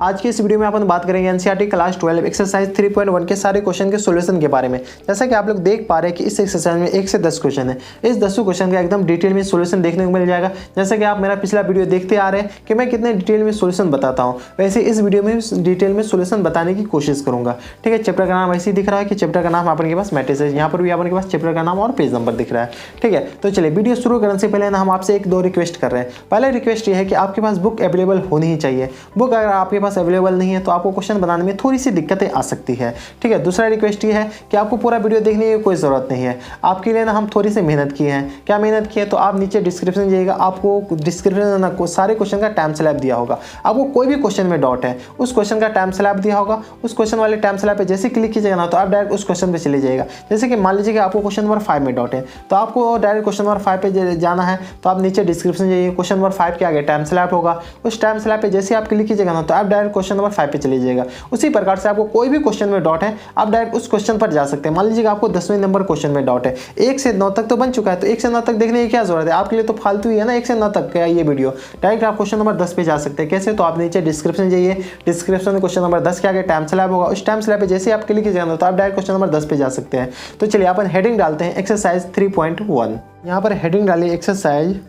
आज की इस वीडियो में अपन बात करेंगे एनसीईआरटी क्लास 12 एक्सरसाइज 3.1 के सारे क्वेश्चन के सॉल्यूशन के बारे में। जैसा कि आप लोग देख पा रहे हैं कि इस एक्सरसाइज में 1 से 10 क्वेश्चन है। इस 10 क्वेश्चन का एकदम डिटेल में सॉल्यूशन देखने को मिल जाएगा। जैसा कि आप मेरा पिछला वीडियो देखते आ रहे हैं कि मैं कितने डिटेल में सॉल्यूशन बताता हूँ, वैसे इस वीडियो में डिटेल में सॉल्यूशन बताने की कोशिश करूंगा। ठीक है, चैप्टर का नाम ऐसे ही दिख रहा है कि चैप्टर का नाम अपन के पास मैट्रिक्स है। यहाँ पर भी अपन के पास चैप्टर का नाम और पेज नंबर दिख रहा है। ठीक है, तो चलिए वीडियो शुरू करने से पहले ना हम आपसे एक दो रिक्वेस्ट कर रहे हैं। पहला रिक्वेस्ट ये है कि आपके पास बुक अवेलेबल होनी ही चाहिए। बुक अगर आपके पास अवेलेबल नहीं है तो आपको क्वेश्चन बनाने में थोड़ी सी दिक्कतें आ सकती है। ठीक है, दूसरा रिक्वेस्ट ये है कि आपको पूरा वीडियो देखने की कोई ज़रूरत नहीं है। आपके लिए ना हम थोड़ी सी मेहनत की है। क्या मेहनत की है, तो आप नीचे डिस्क्रिप्शन जाइएगा, आपको डिस्क्रिप्शन में सारे क्वेश्चन का टाइम स्लैब दिया होगा। आपको कोई भी क्वेश्चन में डाउट है, उस क्वेश्चन का टाइम स्लैब दिया होगा। उस क्वेश्चन वाले टाइम स्लैब पे जैसे क्लिक कीजिएगा ना तो आप डायरेक्ट उस क्वेश्चन पे चले जाइएगा। जैसे कि मान लीजिए कि आपको क्वेश्चन नंबर 5 में डाउट है, तो आपको डायरेक्ट क्वेश्चन नंबर 5 पे जाना है। तो आप नीचे डिस्क्रिप्शन जाइए, क्वेश्चन नंबर 5 के आगे टाइम स्लैब होगा। उस टाइम स्लैब पे जैसे आप क्लिक कीजिएगा ना तो आप डायरेक्ट क्वेश्चन नंबर 5 पे चले जाइएगा। उसी प्रकार से आपको कोई भी क्वेश्चन में डाउट है, आप डायरेक्ट उस क्वेश्चन पर जा सकते हैं। मान लीजिए आपको 10वें नंबर क्वेश्चन में डाउट है, 1 से 9 तक तो बन चुका है, तो 1 से 9 तक देखने की क्या जरूरत है, आपके लिए तो फालतू ही है ना 1 से 9 तक का ये वीडियो। डायरेक्ट आप क्वेश्चन नंबर 10 पे जा सकते हैं। कैसे, तो आप नीचे डिस्क्रिप्शन जाइए, डिस्क्रिप्शन में क्वेश्चन नंबर 10 के आगे टाइम स्लैब होगा। उस टाइम स्लैब पे जैसे आप क्लिक कीजिएगा तो आप डायरेक्ट क्वेश्चन नंबर 10 पे जा सकते हैं। तो चलिए अपन हेडिंग डालते हैं एक्सरसाइज 3.1। यहाँ पर हेडिंग डालिए एक्सरसाइज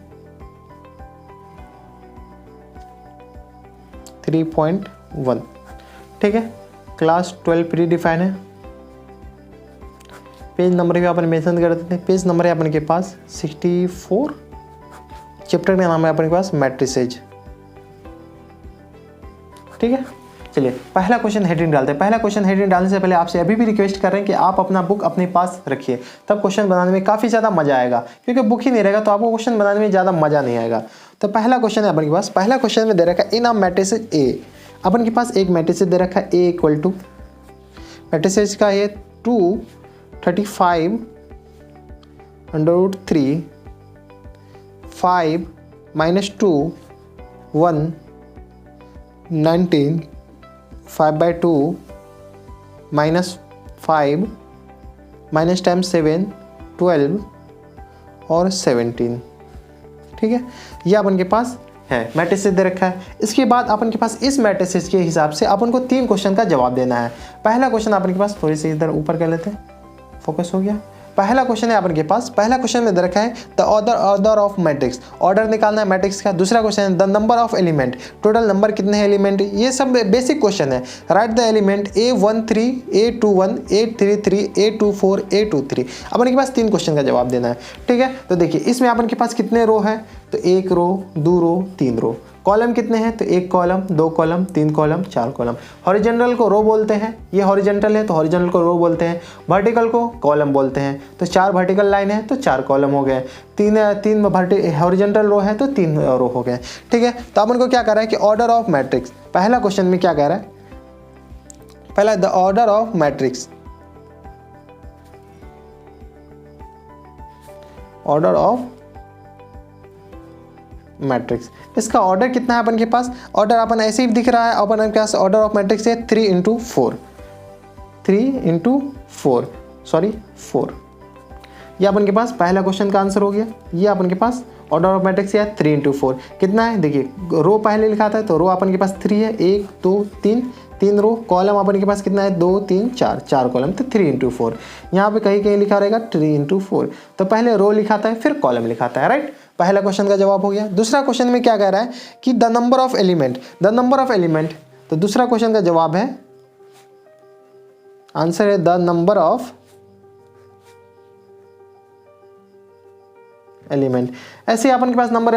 3.1। ठीक है, क्लास 12 प्री डिफाइन है। पेज नंबर भी अपन मेंशन कर देते हैं। पेज नंबर है अपन के पास 64। चैप्टर का नाम है अपन के पास मैट्रिसेज। ठीक है, चलिए पहला क्वेश्चन हेडिंग डालते हैं। पहला क्वेश्चन हेडिंग डालने से पहले आपसे अभी भी रिक्वेस्ट कर रहे हैं कि आप अपना बुक अपने पास रखिए, तब क्वेश्चन बनाने में काफ़ी ज़्यादा मजा आएगा। क्योंकि बुक ही नहीं रहेगा तो आपको क्वेश्चन बनाने में ज़्यादा मजा नहीं आएगा। तो पहला क्वेश्चन है अपन के पास। पहला क्वेश्चन में दे रखा है इन अ मैट्रिसेज ए। अपन के पास एक मैट्रिसेज दे रखा है ए इक्वल टू, मैट्रिसेज का है 235 √3 5 -2 1 19 5/2 -5 -10 7 12 और 17। ठीक है, ये अपन के पास है मैट्रिसेस दे रखा है। इसके बाद अपन के पास इस मैट्रिसेस के हिसाब से अपन को 3 क्वेश्चन का जवाब देना है। पहला क्वेश्चन अपन के पास थोड़ी सी इधर ऊपर कर लेते हैं, फोकस हो गया। पहला क्वेश्चन है अपन के पास, पहला क्वेश्चन में दे रखा है the order of matrix. Order निकालना है मैट्रिक्स का। दूसरा क्वेश्चन है the number of element, total number कितने हैं एलिमेंट। ये सब बेसिक क्वेश्चन है। Right the element A13 A21 A33 A24 A23। अपन के पास 3 क्वेश्चन का जवाब देना है। ठीक है, तो देखिए इसमें अपन के पास कितने रो है, तो 1 रो 2 रो 3 रो। कॉलम कितने हैं, तो 1 column 2 column 3 column 4 column. Horizontal को रो बोलते हैं, ये हॉरिजॉन्टल है तो हॉरिजॉन्टल को रो बोलते हैं। वर्टिकल को कॉलम बोलते हैं, तो 4 वर्टिकल लाइन है तो 4 कॉलम हो गए। 3 हॉरिजॉन्टल रो है तो 3 रो हो गए। ठीक है, तो अपन को क्या कर रहा है कि ऑर्डर ऑफ मैट्रिक्स। पहला क्वेश्चन में क्या कह रहा है, पहला the order of matrix, order of matrix. इसका ऑर्डर कितना है अपन के पास, ऑर्डर अपन ऐसे ही दिख रहा है। अपन के पास ऑर्डर ऑफ मैट्रिक्स है 3 × 4 4। ये अपन के पास पहला क्वेश्चन का आंसर हो गया। ये अपन के पास ऑर्डर ऑफ मैट्रिक्स है 3 × 4। कितना है, देखिए रो पहले लिखा था तो रो अपन के पास 3 है, 1 2 3 रो। कॉलम अपन के पास कितना है, 2 3 4 कॉलम, तो 3 × 4। यहाँ पे कहीं कहीं लिखा रहेगा 3 × 4, तो पहले रो लिखा था फिर कॉलम लिखा था। राइट, पहला क्वेश्चन का जवाब हो गया। दूसरा क्वेश्चन में क्या कह रहा है कि the number of element, the number of element, तो दूसरा क्वेश्चन का जवाब है, आंसर है द नंबर ऑफ एलिमेंट। ऐसे ही अपन के पास नंबर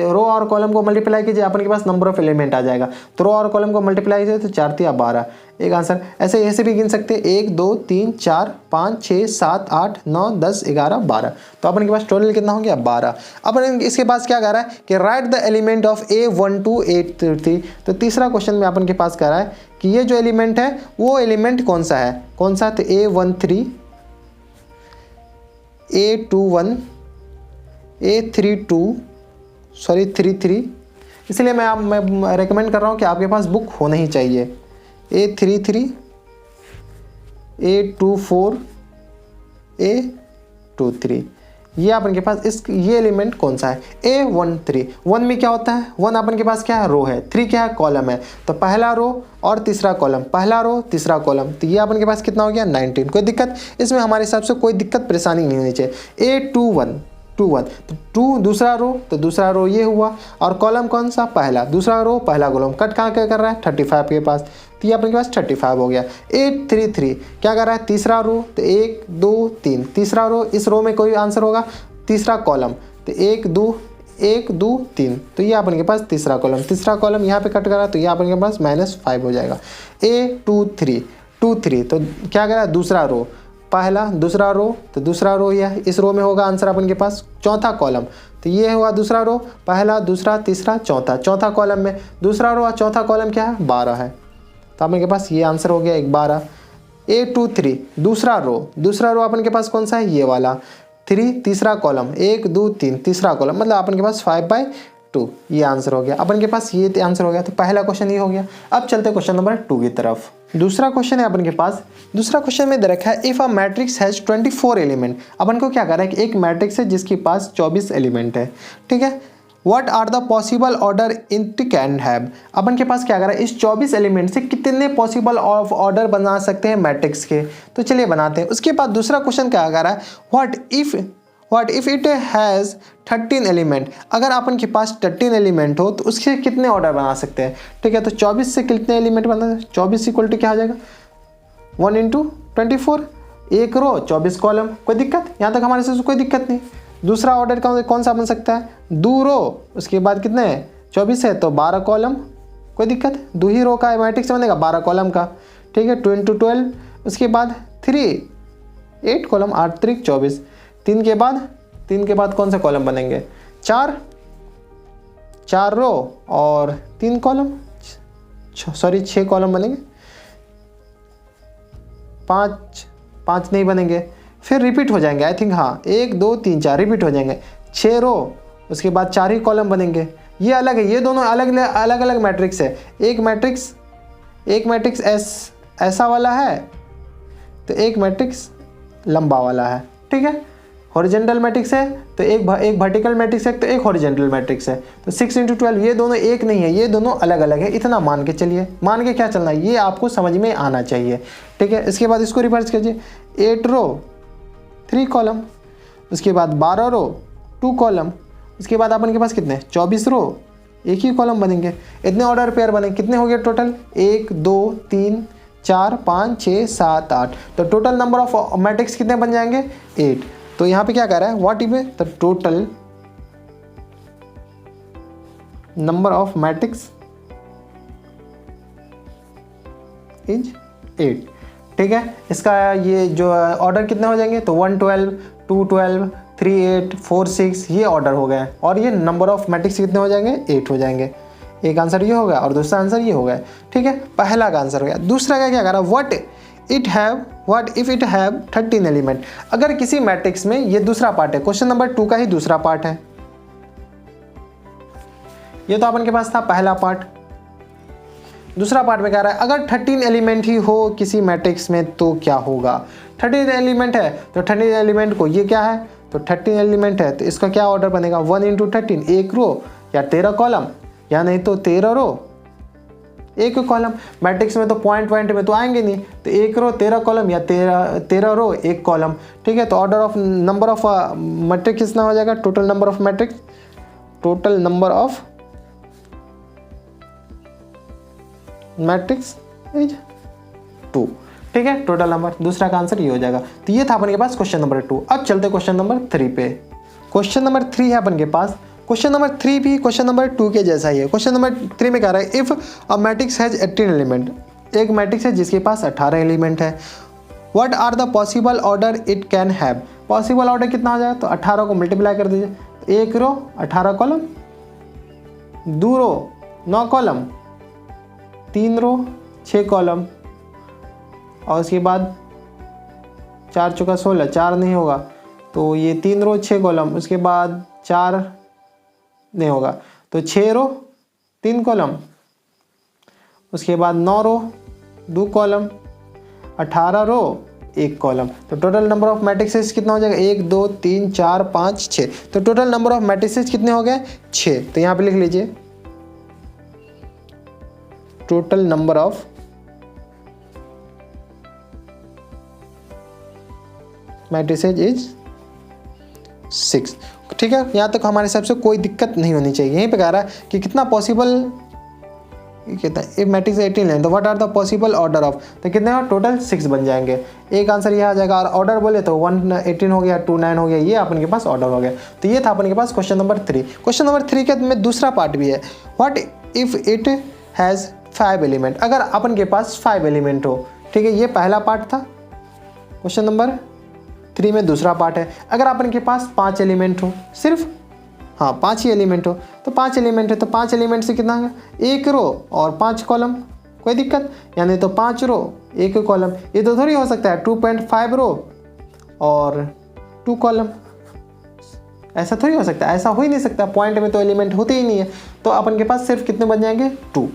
रो और कॉलम को मल्टीप्लाई कीजिए, अपन के पास नंबर ऑफ एलिमेंट आ जाएगा। तो रो और कॉलम को मल्टीप्लाई कीजिए तो 4 × 12 एक आंसर। ऐसे भी गिन सकते हैं 1 2 3 4 5 6 7 8 9 10 11 12। तो अपन के पास टोटल कितना हो गया, 12। अपन इसके पास क्या कह रहा है कि right the element of A12 A33। तो तीसरा क्वेश्चन में अपन के पास कह रहा है कि ये जो एलिमेंट है वो एलिमेंट कौन सा है, कौन सा, तो A13 A21 A33। इसलिए मैं रेकमेंड कर रहा हूँ कि आपके पास बुक होना ही चाहिए। A33 A24 A23 ये अपन के पास ये एलिमेंट कौन सा है, A1 3। 1 में क्या होता है, 1 अपन के पास क्या है, रो है, 3 क्या है, कॉलम है। तो पहला रो और तीसरा कॉलम, पहला रो तीसरा कॉलम, तो ये अपन के पास कितना हो गया 19। कोई दिक्कत इसमें हमारे हिसाब से कोई दिक्कत परेशानी नहीं होनी चाहिए। A21 21 तो 2 दूसरा रो, तो दूसरा रो ये हुआ, और कॉलम कौन सा, पहला, दूसरा रो पहला कॉलम, कट कहाँ क्या कर रहा है 35 के पास, तो ये अपने के पास 35 हो गया। 833 क्या कर रहा है, तीसरा रो, तो 1 2 3 तीसरा रो, इस रो में कोई आंसर होगा, तीसरा कॉलम, तो 1 2 3, तो ये अपन के पास तीसरा कॉलम यहाँ पे कट करा, तो ये अपन के पास -5 हो जाएगा। A23 तो क्या करा, दूसरा रो, पहला दूसरा रो, तो दूसरा रो यह इस रो में होगा आंसर अपन के पास, चौथा कॉलम, तो ये हुआ दूसरा रो, पहला दूसरा तीसरा चौथा, चौथा कॉलम में दूसरा रो और चौथा कॉलम क्या है, 12 है, तो अपन के पास ये आंसर हो गया 12। A23 दूसरा रो अपन के पास कौन सा है, ये वाला, 3 तीसरा कॉलम, 1 2 3 तीसरा कॉलम, मतलब अपन के पास 5/2 ये आंसर हो गया, अपन के पास ये आंसर हो गया। तो पहला क्वेश्चन ये हो गया। अब चलते क्वेश्चन नंबर 2 की तरफ। दूसरा क्वेश्चन है अपन के पास, दूसरा क्वेश्चन में दे रखा है if a matrix has 24 element. अपन को क्या कर रहा है कि एक मैट्रिक्स है जिसके पास 24 एलिमेंट है, ठीक है। What are the possible order it can have. अपन के पास क्या कर रहा है, इस 24 एलिमेंट से कितने पॉसिबल ऑफ ऑर्डर बना सकते हैं मैट्रिक्स के, तो चलिए बनाते हैं। उसके बाद दूसरा क्वेश्चन क्या कर रहा है, what if it has 13 element. अगर अपन के पास 13 एलिमेंट हो तो उसके कितने ऑर्डर बना सकते हैं, ठीक है। तो 24 से कितने एलिमेंट बना, 24 इक्वल टू क्या आ जाएगा, 1 × 24, एक रो 24 कॉलम, कोई दिक्कत, यहाँ तक हमारे से कोई दिक्कत नहीं। दूसरा ऑर्डर कौन सा बन सकता है, 2 रो, उसके बाद कितने 24 है तो 12 कॉलम, कोई दिक्कत, 2 ही रो का मैट्रिक्स बनेगा 12 कॉलम का, ठीक है। 2 × 12, उसके बाद 3 8 कॉलम, 8 3 24, 3 के बाद कौन से कॉलम बनेंगे, 4 रो और 3 कॉलम, 6 कॉलम बनेंगे, 5 नहीं बनेंगे, फिर रिपीट हो जाएंगे, आई थिंक, हाँ 1 2 3 4 रिपीट हो जाएंगे, 6 रो, उसके बाद 4 ही कॉलम बनेंगे। ये अलग है, ये दोनों अलग मैट्रिक्स है। एक मैट्रिक्स ऐसा वाला है, तो एक मैट्रिक्स लंबा वाला है, ठीक है। हॉरिजॉन्टल मैट्रिक्स है तो एक वर्टिकल मैट्रिक्स है तो एक हॉरिजॉन्टल मैट्रिक्स है। तो 6 × 12 ये दोनों एक नहीं है, ये दोनों अलग अलग है, इतना मान के चलिए, मान के क्या चलना है, ये आपको समझ में आना चाहिए, ठीक है। इसके बाद इसको रिवर्स कीजिए, 8 रो 3 कॉलम, उसके बाद 12 रो 2 कॉलम, उसके बाद अपन के पास कितने 24 रो 1 ही कॉलम बनेंगे। इतने ऑर्डर पेयर बने, कितने हो गए टोटल, 1 2 3 4 5 6 7 8, तो टोटल नंबर ऑफ मैट्रिक्स कितने बन जाएंगे 8। तो यहाँ पे क्या कह रहा है, what if the total number of matrix is 8, ठीक है। इसका ये जो ऑर्डर कितने हो जाएंगे, तो 1 12 2 12 3 8 4 6 ये ऑर्डर हो गए, और ये नंबर ऑफ मैट्रिक्स कितने हो जाएंगे 8 हो जाएंगे। एक आंसर ये हो गया और दूसरा आंसर ये हो गया, ठीक है। पहला का आंसर हो गया। दूसरा का क्या कह रहा है, what if it have 13 element. अगर किसी मैट्रिक्स में, ये दूसरा पार्ट है, क्वेश्चन नंबर 2 का ही दूसरा पार्ट है, ये तो अपन के पास था पहला पार्ट। दूसरा पार्ट में कह रहा है अगर 13 एलिमेंट ही हो किसी मैट्रिक्स में तो क्या होगा। 13 एलिमेंट है तो 13 एलिमेंट को, ये क्या है, तो 13 एलिमेंट है तो इसका क्या ऑर्डर बनेगा, 1 × 13, एक रो या 13 कॉलम, या नहीं तो 13 रो 1 कॉलम। मैट्रिक्स में तो पॉइंट में तो आएंगे नहीं, तो 1 रो 13 कॉलम या 13 रो 1 कॉलम, ठीक है। तो order of number of matrix कितना हो जाएगा, total number of matrix is 2, ठीक है। टोटल नंबर, दूसरा का आंसर ये हो जाएगा। तो ये था अपन के पास क्वेश्चन नंबर 2। अब चलते क्वेश्चन नंबर 3 पे। क्वेश्चन नंबर 3 है अपन के पास। क्वेश्चन नंबर 3 भी क्वेश्चन नंबर 2 के जैसा ही है। क्वेश्चन नंबर 3 में कह रहा है if a matrix has 18 element. एक मैट्रिक्स है जिसके पास 18 एलिमेंट है। What are the possible order it can have. Possible order कितना हो जाए, तो 18 को मल्टीप्लाई कर दीजिए, 1 रो 18 कॉलम, 2 रो 9 कॉलम, 3 रो 6 कॉलम, और उसके बाद 4 × 16, 4 नहीं होगा तो ये 3 रो 6 कॉलम, उसके बाद 4 नहीं होगा तो 6 रो 3 कॉलम, उसके बाद 9 रो 2 कॉलम, 18 रो एक कॉलम। तो टोटल नंबर ऑफ मैट्रिसेस कितना हो जाएगा 1 2 3 4 5 6। तो टोटल नंबर ऑफ मैट्रिसेस कितने हो गए 6। तो यहाँ पे लिख लीजिए total number of matrices is 6। ठीक है, यहाँ तक हमारे हिसाब से कोई दिक्कत नहीं होनी चाहिए। यहीं पे कह रहा है कि कितना पॉसिबल कितना इफ मैट्रिक्स 18 है तो what are the possible order of, तो कितने टोटल 6 बन जाएंगे। एक आंसर ये आ जाएगा। और ऑर्डर बोले तो 1 18 हो गया, 2 9 हो गया, ये अपन के पास ऑर्डर हो गया। तो ये था अपन के पास क्वेश्चन नंबर 3। क्वेश्चन नंबर 3 के में दूसरा पार्ट भी है, what if it has 5 element. अगर अपन के पास 5 एलिमेंट हो, ठीक है, ये पहला पार्ट था। क्वेश्चन नंबर 3 में दूसरा पार्ट है, अगर अपन के पास 5 एलिमेंट हो, सिर्फ 5 ही एलिमेंट हो, तो 5 एलिमेंट है तो 5 एलिमेंट से कितना है 1 रो और 5 कॉलम, कोई दिक्कत, यानी तो 5 रो 1 कॉलम। ये तो थोड़ी हो सकता है 2.5 रो और 2 कॉलम, ऐसा थोड़ी हो सकता है, ऐसा हो ही नहीं सकता। पॉइंट में तो एलिमेंट होते ही नहीं है, तो अपन के पास सिर्फ कितने बन जाएंगे 2।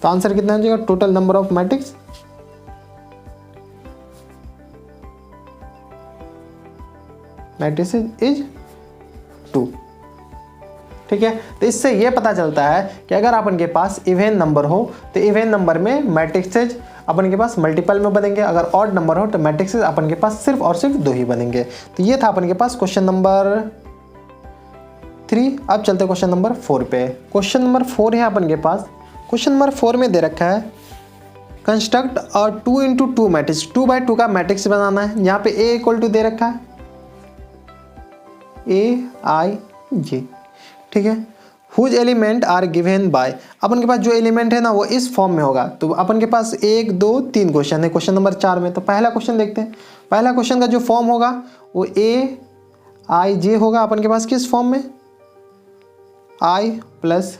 तो आंसर कितना हो जाएगा total number of matrix is 2। ठीक है, तो इससे ये पता चलता है कि अगर अपन के पास इवन नंबर हो तो इवन नंबर में मैट्रिक्सेज अपन के पास मल्टीपल में बनेंगे, अगर ऑड नंबर हो तो मैट्रिक्सेज अपन के पास सिर्फ और सिर्फ 2 ही बनेंगे। तो ये था अपन के पास क्वेश्चन नंबर 3। अब चलते क्वेश्चन नंबर 4 पे। क्वेश्चन नंबर 4 है अपन के पास। क्वेश्चन नंबर 4 में दे रखा है कंस्ट्रक्ट और 2 into 2 मैट्रिक्स, 2 by 2 का मैट्रिक्स बनाना है। यहाँ पे A इक्वल टू दे रखा है AIJ, ठीक है, whose element are given by. अपन के पास जो एलिमेंट है ना वो इस फॉर्म में होगा। तो अपन के पास 1 2 3 क्वेश्चन है क्वेश्चन नंबर 4 में। तो पहला क्वेश्चन देखते हैं। पहला क्वेश्चन का जो फॉर्म होगा वो AIJ होगा अपन के पास किस फॉर्म में, I +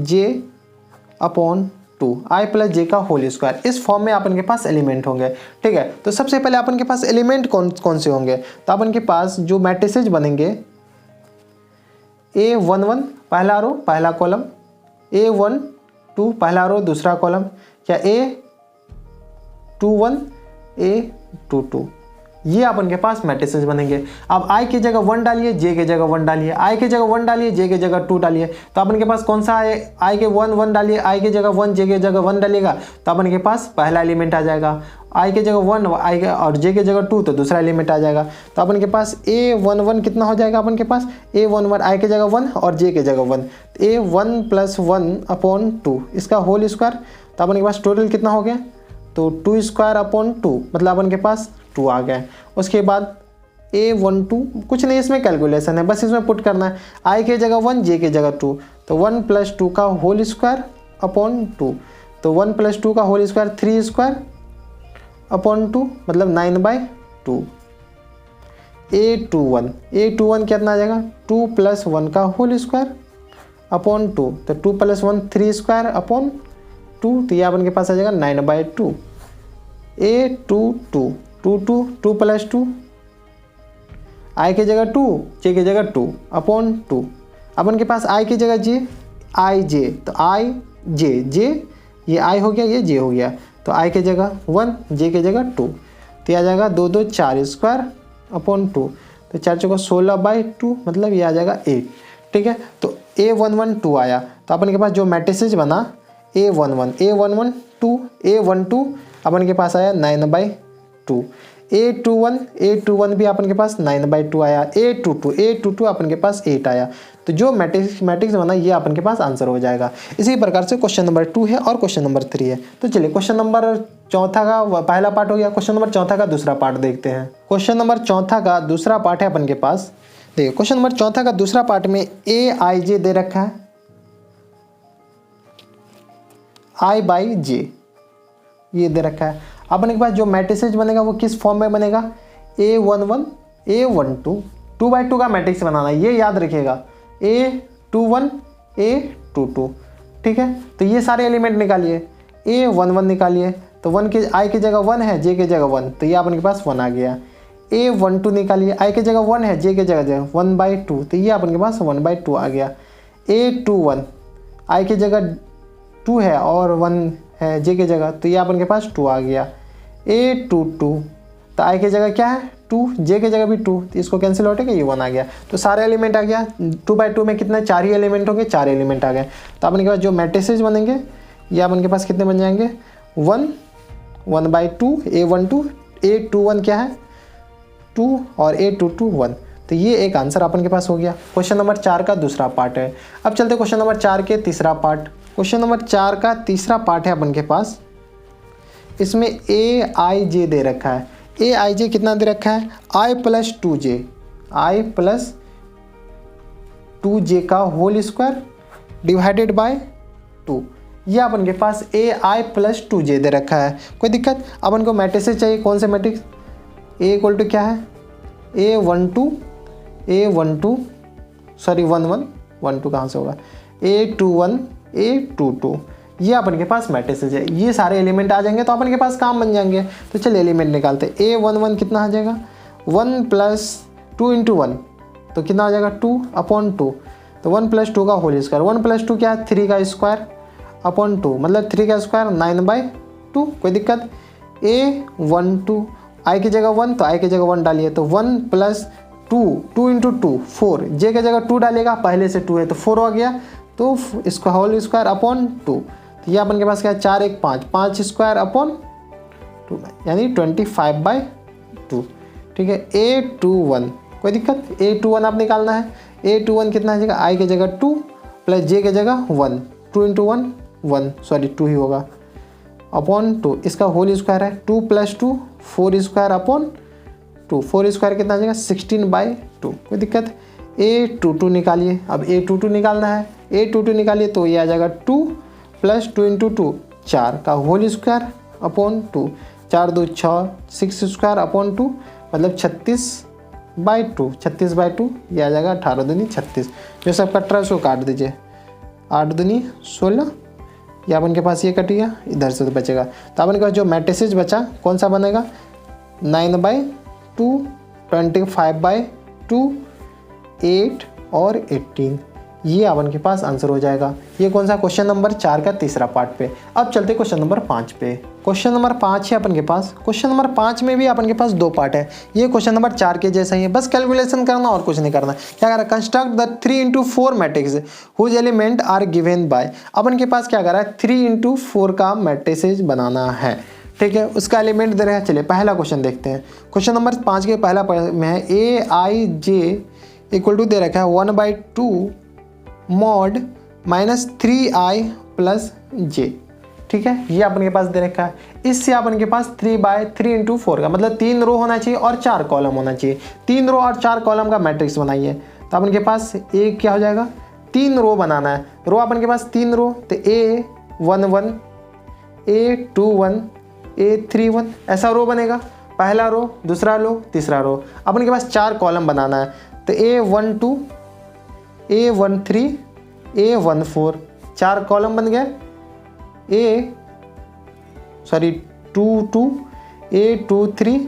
J upon 2, I + J का होल स्क्वायर, इस फॉर्म में अपन के पास एलिमेंट होंगे। ठीक है, तो सबसे पहले अपन के पास एलिमेंट कौन से होंगे, तो अपन के पास जो मैट्रिसेज बनेंगे A11 पहला रो पहला कॉलम, A12 पहला रो दूसरा कॉलम, या A21 A22, ये अपन के पास मैट्रिसेस बनेंगे। अब I की जगह 1 डालिए, J की जगह 1 डालिए, I की जगह 1 डालिए, J की जगह 2 डालिए। तो अपन के पास कौन सा है, I के 1 1 डालिए, I की जगह 1 J की जगह 1 डालिएगा तो अपन के पास पहला एलिमेंट आ जाएगा। I की जगह 1 I और J की जगह 2 तो दूसरा एलिमेंट आ जाएगा। तो अपन के पास A11 कितना हो जाएगा, अपन के पास A11 I की जगह 1 और J की जगह 1, A1 + 1 अपॉन 2 इसका होल स्क्वायर। तो अपन के पास टोटल कितना हो गया, तो 2 स्क्वायर अपॉन 2 मतलब अपन के पास 2 आ गया। उसके बाद A12 कुछ नहीं, इसमें कैलकुलेशन है, बस इसमें पुट करना है। I की जगह 1 J की जगह 2, तो 1 + 2 का होल स्क्वायर अपॉन 2, तो 1 + 2 का होल स्क्वायर 3 स्क्वायर अपॉन 2 मतलब 9/2। A21 कितना आ जाएगा 2 + 1 का होल स्क्वायर अपॉन 2, तो 2 + 1 3 स्क्वायर अपॉन 2, तो ये अपन के पास आ जाएगा 9/2। A22 2 + 2 I की जगह 2 J की जगह 2 अपॉन 2, अपन के पास I की जगह J IJ, तो J ये I हो गया, ये J हो गया, तो I की जगह 1 J की जगह 2, तो ये आ जाएगा 2 2 4 स्क्वायर अपॉन 2, तो 4 चौका 16/2 मतलब ये आ जाएगा 8। ठीक है, तो A11 2 आया। तो अपन के पास जो मैट्रिसेज बना A11 A12 अपन के पास आया 9/2, A21 भी अपन के पास 9/2 आया, A22 अपन के पास 8 आया। तो जो मैट्रिक्स बना ये अपन के पास आंसर हो जाएगा। इसी प्रकार से क्वेश्चन नंबर 2 है और क्वेश्चन नंबर 3 है। तो चलिए क्वेश्चन नंबर 4 का पहला पार्ट हो गया, क्वेश्चन नंबर 4 का दूसरा पार्ट देखते हैं। क्वेश्चन नंबर 4 का दूसरा पार्ट है अपन के पास। देखिए क्वेश्चन नंबर 4 का दूसरा पार्ट में AIJ दे रखा है, I/J ये दे रखा है। अपन के पास जो मैट्रिसेज बनेगा वो किस फॉर्म में बनेगा, A11 A12 2/2 का मैट्रिक्स बनाना है, ये याद रखिएगा, A21 A22। ठीक है, तो ये सारे एलिमेंट निकालिए, A11 निकालिए, तो 1 की I की जगह 1 है, J की जगह 1, तो ये अपन के पास 1 आ गया। A12 निकालिए, I की जगह 1 है, J की जगह 1/2, तो ये अपन के पास 1/2 आ गया। A21 I की जगह 2 है और 1 है J की जगह, तो ये अपन के पास 2 आ गया। A22 तो आई की जगह क्या है 2, जे की जगह भी 2, तो इसको कैंसिल आउट है कि ये 1 आ गया। तो सारे एलिमेंट आ गया। 2/2 में कितने 4 ही एलिमेंट होंगे, 4 एलिमेंट आ गए। तो अपन के पास जो मैट्रिसेस बनेंगे ये अपन के पास कितने बन जाएंगे 1, 1/2 A12, A21 क्या है 2 और A22 1। तो ये एक आंसर अपन के पास हो गया। क्वेश्चन नंबर 4 का दूसरा पार्ट है। अब चलते क्वेश्चन नंबर 4 के तीसरा पार्ट। क्वेश्चन नंबर 4 का तीसरा पार्ट है अपन के पास। इसमें AIJ दे रखा है। AIJ कितना दे रखा है I + 2J, I + 2J का होल स्क्वायर डिवाइडेड बाय 2। ये अपन के पास AI + 2J दे रखा है। कोई दिक्कत? अपन को मैट्रिसेस चाहिए। कौन से मैट्रिक्स? A = क्या है A12, सॉरी 11, 12 कहाँ से होगा A21, A22। ये अपन के पास मैट्रिसेस है। ये सारे एलिमेंट आ जाएंगे तो अपन के पास काम बन जाएंगे। तो चलिए एलिमेंट निकालते हैं। A11 कितना आ जाएगा 1 + 2 × 1, तो कितना आ जाएगा 2/2। तो 1 + 2 का होल स्क्वायर, 1 + 2 क्या है 3 का स्क्वायर अपॉन 2, मतलब 3 का स्क्वायर 9/2। कोई दिक्कत? A12 आई की जगह 1, तो आई की जगह 1 डालिए, तो 1 + 2, 2 × 2 4, जे की जगह 2 डालेगा, पहले से 2 है तो 4 हो गया, तो इसका होल स्क्वायर अपॉन 2। तो ये अपन के पास क्या है 4 1 5, 5 स्क्वायर अपॉन 2 यानी 25/2। ठीक है। A21 कोई दिक्कत? A21 आप निकालना है। A21 कितना आ जाएगा आई की जगह 2 + जे की जगह 1, 2 × 1 1, सॉरी 2 ही होगा अपॉन 2, इसका होल स्क्वायर है 2 + 2 4 स्क्वायर अपॉन 2, 4 स्क्वायर कितना आ जाएगा 16/2। कोई दिक्कत? A22 निकालिए। अब A22 निकालना है। A22 निकालिए तो ये आ जाएगा 2 + 2 × 2 4 का whole square upon 2, 4 2 6, 6 square upon 2, मतलब 36/2, 36/2 ये आ जाएगा 18 दूनी 36। जो सब कट रहा है उसको काट दीजिए, 8 दूनी 16, ये अपन के पास ये कट गया, इधर से तो बचेगा। तो अपन के पास जो मैट्रिसेस बचा कौन सा बनेगा 9/2, 25/2, 8 और 18। ये अपन के पास आंसर हो जाएगा। ये कौन सा क्वेश्चन नंबर 4 का तीसरा पार्ट पे। अब चलते क्वेश्चन नंबर 5 पे। क्वेश्चन नंबर 5 है अपन के पास। क्वेश्चन नंबर 5 में भी अपन के पास 2 पार्ट है। ये क्वेश्चन नंबर 4 के जैसा ही है, बस कैलकुलेशन करना और कुछ नहीं करना। क्या करा construct the 3 × 4 matrix whose element are given by. अपन के पास क्या करा 3 × 4 का मैट्रिसेस बनाना है। ठीक है, उसका एलिमेंट दे रहा है। चलिए पहला क्वेश्चन देखते हैं। क्वेश्चन नंबर 5 के पहला में है AIJ = दे रखा है 1/2 mod -3i + j। ठीक है, ये अपन के पास दे रखा है। इससे अपन के पास 3/3 × 4 का मतलब 3 रो होना चाहिए और 4 कॉलम होना चाहिए। 3 रो और 4 कॉलम का मैट्रिक्स बनाइए। तो अपन के पास एक क्या हो जाएगा 3 रो बनाना है। रो अपन के पास 3 रो, तो A11, A21, A31 ऐसा रो बनेगा। पहला रो, दूसरा रो, तीसरा रो। अपन के पास 4 कॉलम बनाना है, तो A12, A13, A14 4 कॉलम बन गए। A22, A23,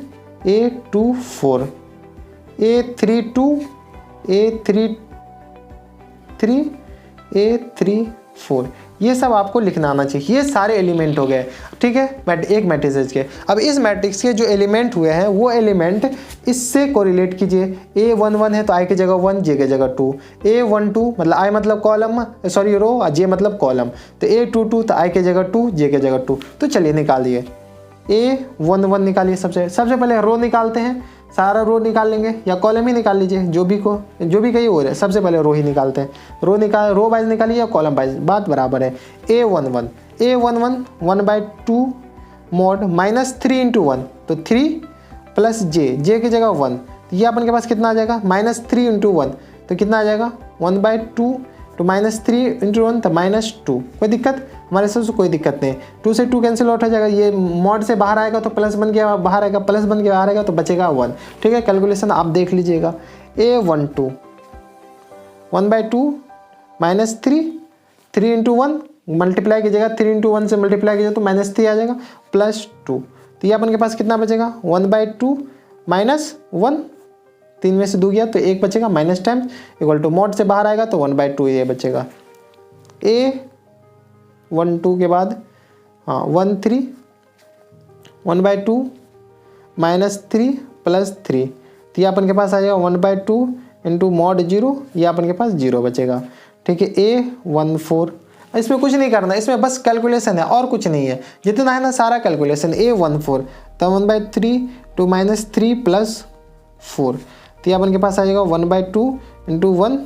A24, A32, A33, A34। ये सब आपको लिखना आना चाहिए। ये सारे एलिमेंट हो गए। ठीक है, एक मैट्रिक्स के। अब इस मैट्रिक्स के जो एलिमेंट हुए हैं वो एलिमेंट इससे कोरिलेट कीजिए। A11 है तो आई की जगह 1, जे की जगह 2। A12 मतलब आई मतलब कॉलम, सॉरी रो, और जे मतलब कॉलम। तो A22 तो आई की जगह 2, जे की जगह 2। तो चलिए निकालिए। A11 निकालिए। सबसे पहले रो निकालते हैं। सारा रो निकाल लेंगे या कॉलम ही निकाल लीजिए, जो भी कहीं हो रहा है। सबसे पहले रो ही निकालते हैं। रो वाइज निकालिए या कॉलम वाइज, बात बराबर है। A11 1/2 mod -3 × 1, तो 3 + जे की जगह 1। तो ये अपन के पास कितना आ जाएगा -3 × 1, तो कितना आ जाएगा 1/2 तो -3 × 1 तो -2। कोई दिक्कत? हमारे हिसाब से कोई दिक्कत नहीं। 2 से 2 कैंसिल आउट हो जाएगा। ये मॉड से बाहर आएगा तो प्लस बन के बाहर आएगा, प्लस बन के बाहर आएगा तो बचेगा 1। ठीक है, कैलकुलेशन आप देख लीजिएगा। A12 1/2 -3, 3 × 1 मल्टीप्लाई कीजिएगा, 3 × 1 से मल्टीप्लाई कीजिएगा तो -3 आ जाएगा +2। तो ये अपन के पास कितना बचेगा 1/2 -1, 3 में से 2 गया तो 1 बचेगा, माइनस टाइम्स = मॉड से बाहर आएगा तो 1/2 ये बचेगा। A12 के बाद 13 1/2 -3 + 3, तो ये अपन के पास आ जाएगा 1/2 इंटू मॉड 0, ये अपन के पास 0 बचेगा। ठीक है, A14, इसमें कुछ नहीं करना, इसमें बस कैलकुलेशन है और कुछ नहीं है, जितना है ना सारा कैलकुलेशन। A14 तो 1/3 टू -3 + 4, तो ये अपन के पास आ जाएगा 1/2 इंटू 1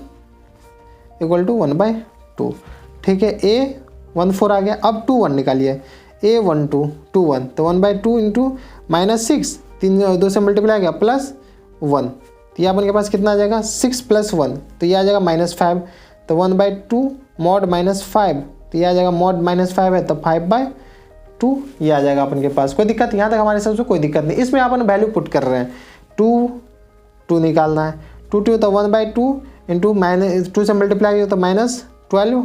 = 1/2। ठीक है, A14 आ गया। अब 2 1 निकालिए, A12 2 1, तो 1/2 इंटू -6, 3 2 से मल्टीप्लाई गया +1, तो ये अपन के पास कितना आ जाएगा 6 + 1, तो ये आ जाएगा -5, तो 1/2 मॉड -5, तो ये आ जाएगा मॉड -5 है तो 5/2, ये आ जाएगा अपन के पास। कोई दिक्कत यहाँ तक हमारे हिसाब से कोई दिक्कत नहीं। इसमें अपन वैल्यू पुट कर रहे हैं, 2 निकालना है, 2 तो 1/2 इंटू -2 से मल्टीप्लाई किया तो -12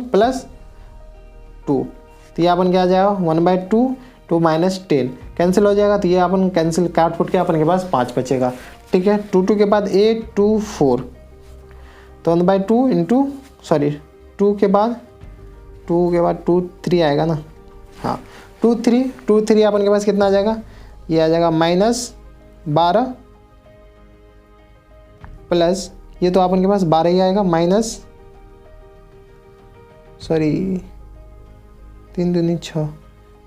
+ 2, तो ये अपन क्या आ जाएगा 1/2 टू -10 कैंसिल हो जाएगा, तो ये अपन कैंसिल काट फुट के अपन के पास 5 बचेगा। ठीक है, 2 के बाद A24, तो 1/2 इंटू 2 के बाद 2 3 आएगा ना, हाँ 2 3 अपन के पास कितना आ जाएगा, ये आ जाएगा -12 प्लस, ये तो अपन के पास 12 ही आएगा, तीन दूनी 6,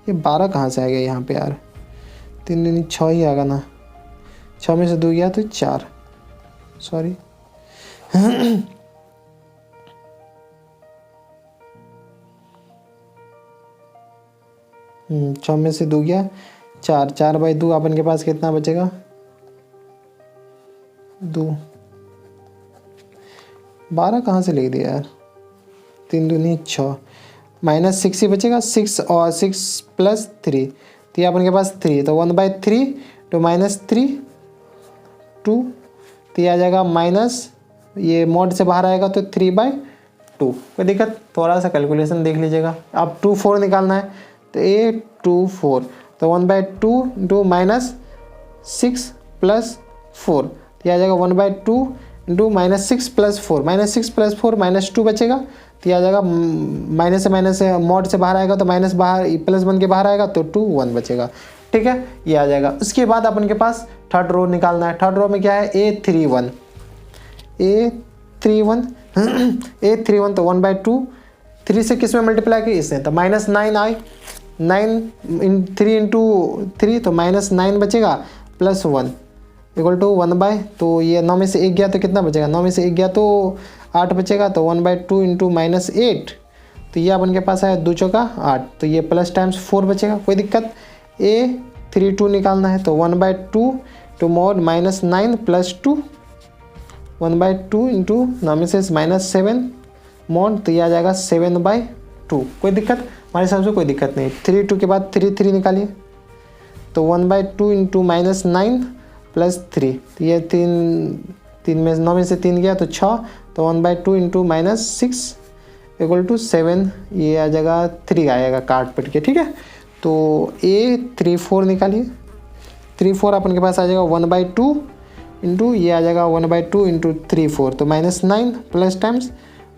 ये 12 कहाँ से आ गया यहाँ पे यार, 3 दूनी 6 ही आएगा ना, 6 में से 2 गया तो 4, 6 में से 2 गया 4, 4/2 अपन के पास कितना बचेगा 2, 12 कहाँ से लिख दिया यार, 3 दूनी 6, -6 ही बचेगा, 6 और 6 + 3, तो ये अपन के पास 3, तो 1/3 टू -3 2, तो ये आ जाएगा माइनस, ये मॉड से बाहर आएगा तो 3/2। कोई दिक्कत, थोड़ा सा कैलकुलेशन देख लीजिएगा। अब 2 4 निकालना है, तो A24 तो 1/2 इंटू -6 + 4, तो ये आ जाएगा 1/2 इंटू -6 + 4, -6 + 4 -2 बचेगा, तो ये आ जाएगा माइनस से मॉड से बाहर आएगा तो माइनस बाहर +1 के बाहर आएगा तो 2 1 बचेगा। ठीक है, ये आ जाएगा। उसके बाद अपन के पास थर्ड रो निकालना है। थर्ड रो में क्या है A31 A31 तो 1/2, 3 से किस में मल्टीप्लाई की, इससे, तो -9 आई, 3 इंटू 3 तो -9 बचेगा +1 = 1/, तो ये 9 में से 1 गया तो कितना बचेगा, 9 में से 1 गया तो 8 बचेगा, तो 1/2 इंटू -8, तो ये अपन के पास है 2 चौका 8, तो ये प्लस टाइम्स 4 बचेगा। कोई दिक्कत, A32 निकालना है, तो 1/2 टू मॉड -9 + 2, 1/2 इंटू 9 में से -7 मॉड, तो ये आ जाएगा 7/2। कोई दिक्कत, हमारे हिसाब से कोई दिक्कत नहीं। 3 के बाद 3 निकालिए, तो 1/2 इंटू -9 + 3, तो ये 3 में 9 में से 3 गया तो 6, तो 1/2 इंटू -6 = 7, ये आ जाएगा 3 आएगा काट पिट के। ठीक है, तो A34 निकालिए, 34 अपन के पास आ जाएगा 1/2 इंटू, ये आ जाएगा 1/2 इंटू 34, तो -9 प्लस टाइम्स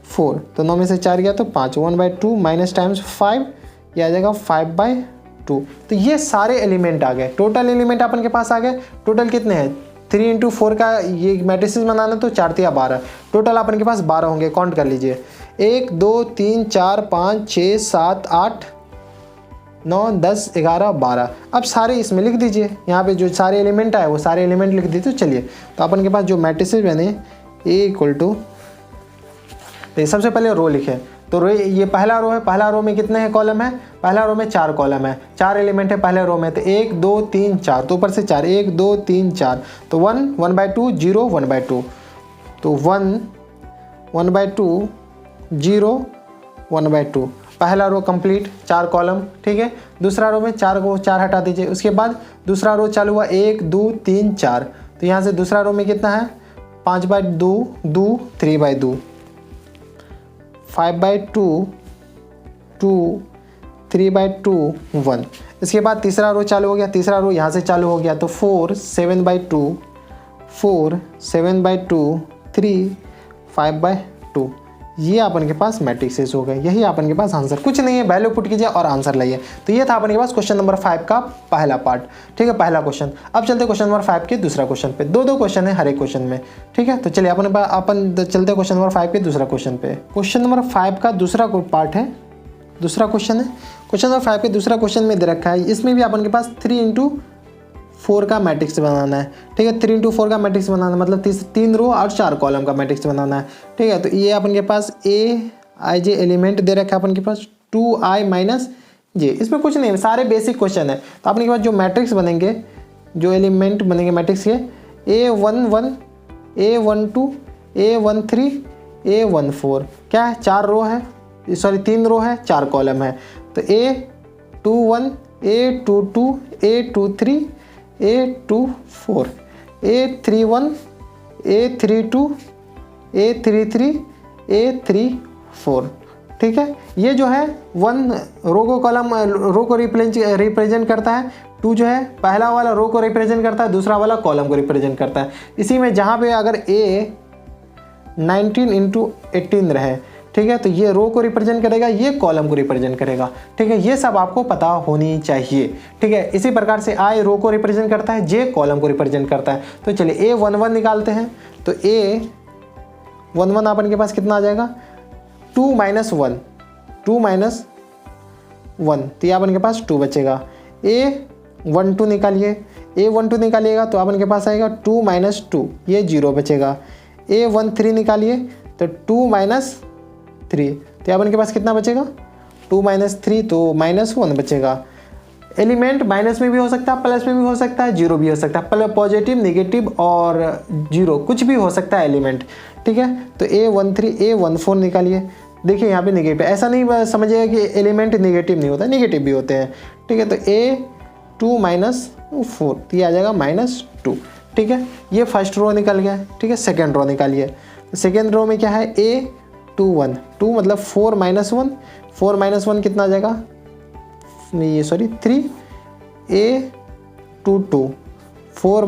4, तो 9 में से 4 गया तो 5, 1/2 माइनस टाइम्स 5, ये आ जाएगा 5/2। तो ये सारे एलिमेंट आ गए, टोटल एलिमेंट अपन के पास आ गए। टोटल कितने हैं, 3 इंटू 4 का ये मैट्रिसेस बनाना तो 4 × 12, टोटल अपन के पास 12 होंगे। काउंट कर लीजिए, 1 2 3 4 5 6 7 8 9 10 11 12। अब सारे इसमें लिख दीजिए, यहाँ पे जो सारे एलिमेंट आए वो सारे एलिमेंट लिख दीजिए। तो चलिए, तो अपन के पास जो मैट्रिसेस बने A तो सबसे पहले रो लिखे, तो रो, ये पहला रो है, पहला रो में कितने हैं कॉलम है, पहला रो में 4 कॉलम है, 4 एलिमेंट है पहले रो में, तो 1 2 3 4, तो ऊपर से 4, 1 2 3 4, तो 1 1/2 0 1/2, तो 1 1/2 0 1/2। पहला रो कंप्लीट, 4 कॉलम। ठीक है, दूसरा रो में 4 को 4 हटा दीजिए। उसके बाद दूसरा रो चालू हुआ 1 2 3 4, तो यहाँ से दूसरा रो में कितना है 5/2 2 3/2, 5/2 2 3/2 1। इसके बाद तीसरा रो चालू हो गया, तीसरा रो यहाँ से चालू हो गया, तो 4 7/2 4 7/2 3 5/2। ये अपन के पास मैट्रिक्सेस हो गए, यही अपन के पास आंसर, कुछ नहीं है, वैल्यू पुट कीजिए और आंसर लाइए। तो ये था अपन के पास क्वेश्चन नंबर 5 का पहला पार्ट, ठीक है, पहला क्वेश्चन। अब चलते क्वेश्चन नंबर 5 के दूसरा क्वेश्चन पे, दो क्वेश्चन है हर एक क्वेश्चन में, ठीक है। तो चलिए अपन चलते क्वेश्चन नंबर 5 के दूसरा क्वेश्चन पे। क्वेश्चन नंबर 5 का दूसरा पार्ट है, दूसरा क्वेश्चन है। क्वेश्चन नंबर 5 के दूसरा क्वेश्चन में दे रखा है, इसमें भी अपन के पास 3x4 का मैट्रिक्स बनाना है, ठीक है। 3x4 का मैट्रिक्स बनाना है, मतलब 3 रो और 4 कॉलम का मैट्रिक्स बनाना है, ठीक है। तो ये अपन के पास Aij एलिमेंट दे रखा है अपन के पास 2i - j, इसमें कुछ नहीं है, सारे बेसिक क्वेश्चन है। तो अपन के पास जो मैट्रिक्स बनेंगे, जो एलिमेंट बनेंगे मैट्रिक्स के, A11, A12, A13, A14, क्या है, 4 रो है, सॉरी 3 रो है, 4 कॉलम है। तो A21, A22, A23, A24, A31, A32, A33, A34, ठीक है। ये जो है 1 रो को कॉलम रो को रिप्रेजेंट करता है, 2 जो है पहला वाला रो को रिप्रेजेंट करता है, दूसरा वाला कॉलम को रिप्रेजेंट करता है। इसी में जहाँ पे अगर A 19 × 18 रहे, ठीक है, तो ये रो को रिप्रेजेंट करेगा, ये कॉलम को रिप्रेजेंट करेगा, ठीक है। ये सब आपको पता होनी चाहिए, ठीक है। इसी प्रकार से I रो को रिप्रेजेंट करता है, J कॉलम को रिप्रेजेंट करता है। तो चलिए A11 निकालते हैं। तो A11 अपन के पास कितना आ जाएगा, 2 - 1, 2 - 1, तो ये अपन के पास 2 बचेगा। A12 निकालिए, A12 निकालिएगा तो अपन के पास आएगा 2 - 2, ये 0 बचेगा। A13 निकालिए तो 2 - 3, तो अपन के पास कितना बचेगा, 2 - 3, तो -1 बचेगा। एलिमेंट माइनस में भी हो सकता है, प्लस में भी हो सकता है, जीरो भी हो सकता है, पॉजिटिव, नेगेटिव और जीरो, कुछ भी हो सकता है एलिमेंट, ठीक है। तो A13, A14 निकालिए। देखिए यहाँ पे नेगेटिव, ऐसा नहीं समझिएगा कि एलिमेंट नेगेटिव नहीं होता, नेगेटिव भी होते हैं, ठीक है। तो A2 - 4, तो ये आ जाएगा -2, ठीक है। ये फर्स्ट रो निकल गया, ठीक है। सेकेंड रो निकालिए। सेकेंड रो में क्या है, A21, 2 मतलब 4 - 1, 4 - 1 कितना आ जाएगा, ये सॉरी 3, A22, 4 -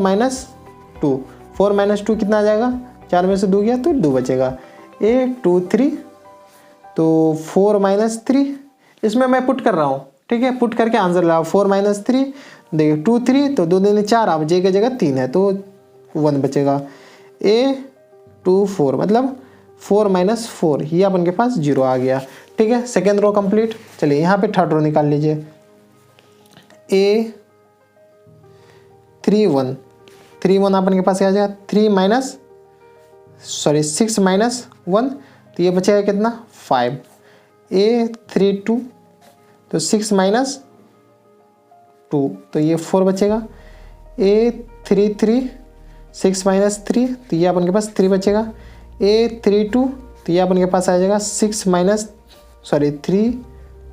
2, 4 - 2 कितना आ जाएगा, 4 में से 2 गया तो 2 बचेगा। A23, तो 4 - 3, इसमें मैं पुट कर रहा हूँ, ठीक है, पुट करके आंसर लाओ। 4 - 3, देखिए 2 3, तो 2 दूनी 4, अब J की जगह 3 है तो 1 बचेगा। A24 मतलब 4 - 4, ये अपन के पास 0 आ गया, ठीक है। Second row complete. चलिए यहाँ पे थर्ड रो निकाल लीजिए। A31, 31 अपन के पास आ जाएगा 6 - 1, तो ये बचेगा कितना, 5। A32, तो 6 - 2, तो ये 4 बचेगा। A33, 6 - 3, तो ये अपन के पास 3 बचेगा। A32, तो ये अपन के पास आ जाएगा 3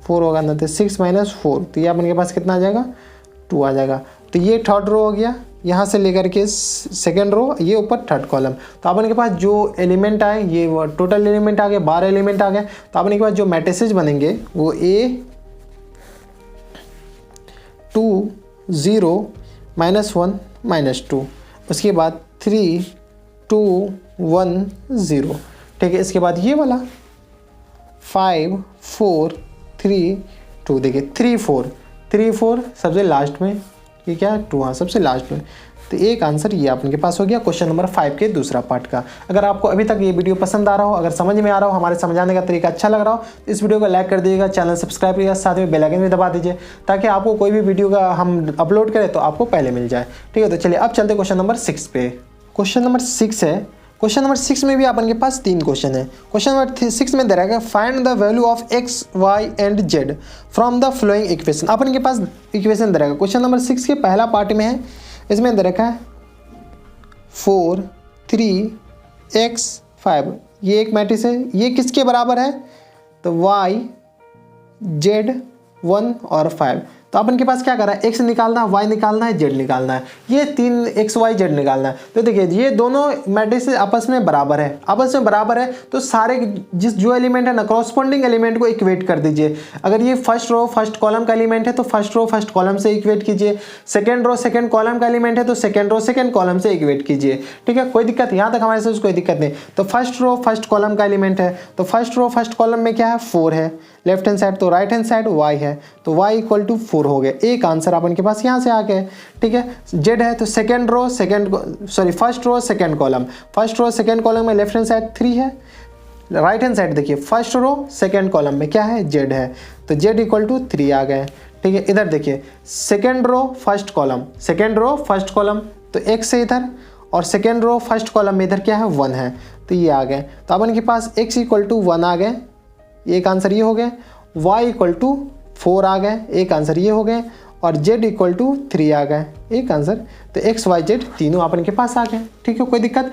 4 होगा ना, तो 6 - 4, तो ये अपन के पास कितना आ जाएगा, 2 आ जाएगा। तो ये थर्ड रो हो गया, यहाँ से लेकर के सेकेंड रो, ये ऊपर थर्ड कॉलम। तो अपन के पास जो एलिमेंट आए, ये टोटल एलिमेंट आ गए, 12 एलिमेंट आ गए। तो अपन के पास जो मैट्रिसेस बनेंगे वो A2 0 -1 -2, उसके बाद 3 2 1 0, ठीक है। इसके बाद ये वाला 5 4 3 2, देखिए 3 4 सबसे लास्ट में, ये क्या है 2, हाँ सबसे लास्ट में। तो एक आंसर ये अपन के पास हो गया क्वेश्चन नंबर 5 के दूसरा पार्ट का। अगर आपको अभी तक ये वीडियो पसंद आ रहा हो, अगर समझ में आ रहा हो, हमारे समझाने का तरीका अच्छा लग रहा हो, तो इस वीडियो को लाइक कर दीजिएगा, चैनल सब्सक्राइब करिएगा, साथ में बेल आइकन भी दबा दीजिए, ताकि आपको कोई भी वीडियो का हम अपलोड करें तो आपको पहले मिल जाए, ठीक है। तो चलिए अब चलते क्वेश्चन नंबर 6 पे। क्वेश्चन नंबर 6 है। क्वेश्चन नंबर 6 में भी अपन के पास 3 क्वेश्चन है। क्वेश्चन नंबर 6 में दे रहा है find the value of x, y and z from the following equation. अपन के पास इक्वेशन दे रहा है, क्वेश्चन नंबर 6 के पहला पार्ट में है। इसमें दे रखा है 4 3 x 5, ये एक मैट्रिक्स है। ये किसके बराबर है, तो y z 1 और 5, तो अपन के पास क्या करा है, एक्स निकालना है, वाई निकालना है, जेड निकालना है, ये 3 एक्स वाई जेड निकालना है। तो देखिए ये दोनों मैट्रिक्स आपस में बराबर है, आपस में बराबर है तो सारे जो एलिमेंट है ना कॉरस्पॉन्डिंग एलिमेंट को इक्वेट कर दीजिए। अगर ये फर्स्ट रो फर्स्ट कॉलम का एलिमेंट है तो फर्स्ट रो फर्स्ट कॉलम से इक्वेट कीजिए, सेकंड रो सेकंड कॉलम का एलिमेंट है तो सेकंड रो सेकंड कॉलम से इक्वेट कीजिए। ठीक है, कोई दिक्कत यहाँ तक हमारे साथ कोई दिक्कत नहीं। तो फर्स्ट रो फर्स्ट कॉलम का एलिमेंट है तो फर्स्ट रो फर्स्ट कॉलम में क्या है 4 है लेफ्ट हैंड साइड, तो राइट हैंड साइड y है तो y इक्वल टू 4 हो गए। एक आंसर अपन के पास यहाँ से आ गए। ठीक है, z है तो second row first row second column, first row second column में लेफ्ट हैंड साइड 3 है, राइट हैंड साइड देखिए फर्स्ट रो सेकंड कॉलम में क्या है z है तो z इक्वल टू 3 आ गए। ठीक है, इधर देखिए second row first column, second row first column तो x है इधर, और सेकंड रो फर्स्ट कॉलम में इधर क्या है 1 है तो ये आ गए। तो अपन के पास x इक्वल टू 1 आ गए, एक आंसर ये हो गए, y इक्वल टू 4 आ गए, एक आंसर ये हो गए, और z इक्वल टू 3 आ गए, एक आंसर। तो x y z तीनों अपन के पास आ गए। ठीक है, कोई दिक्कत।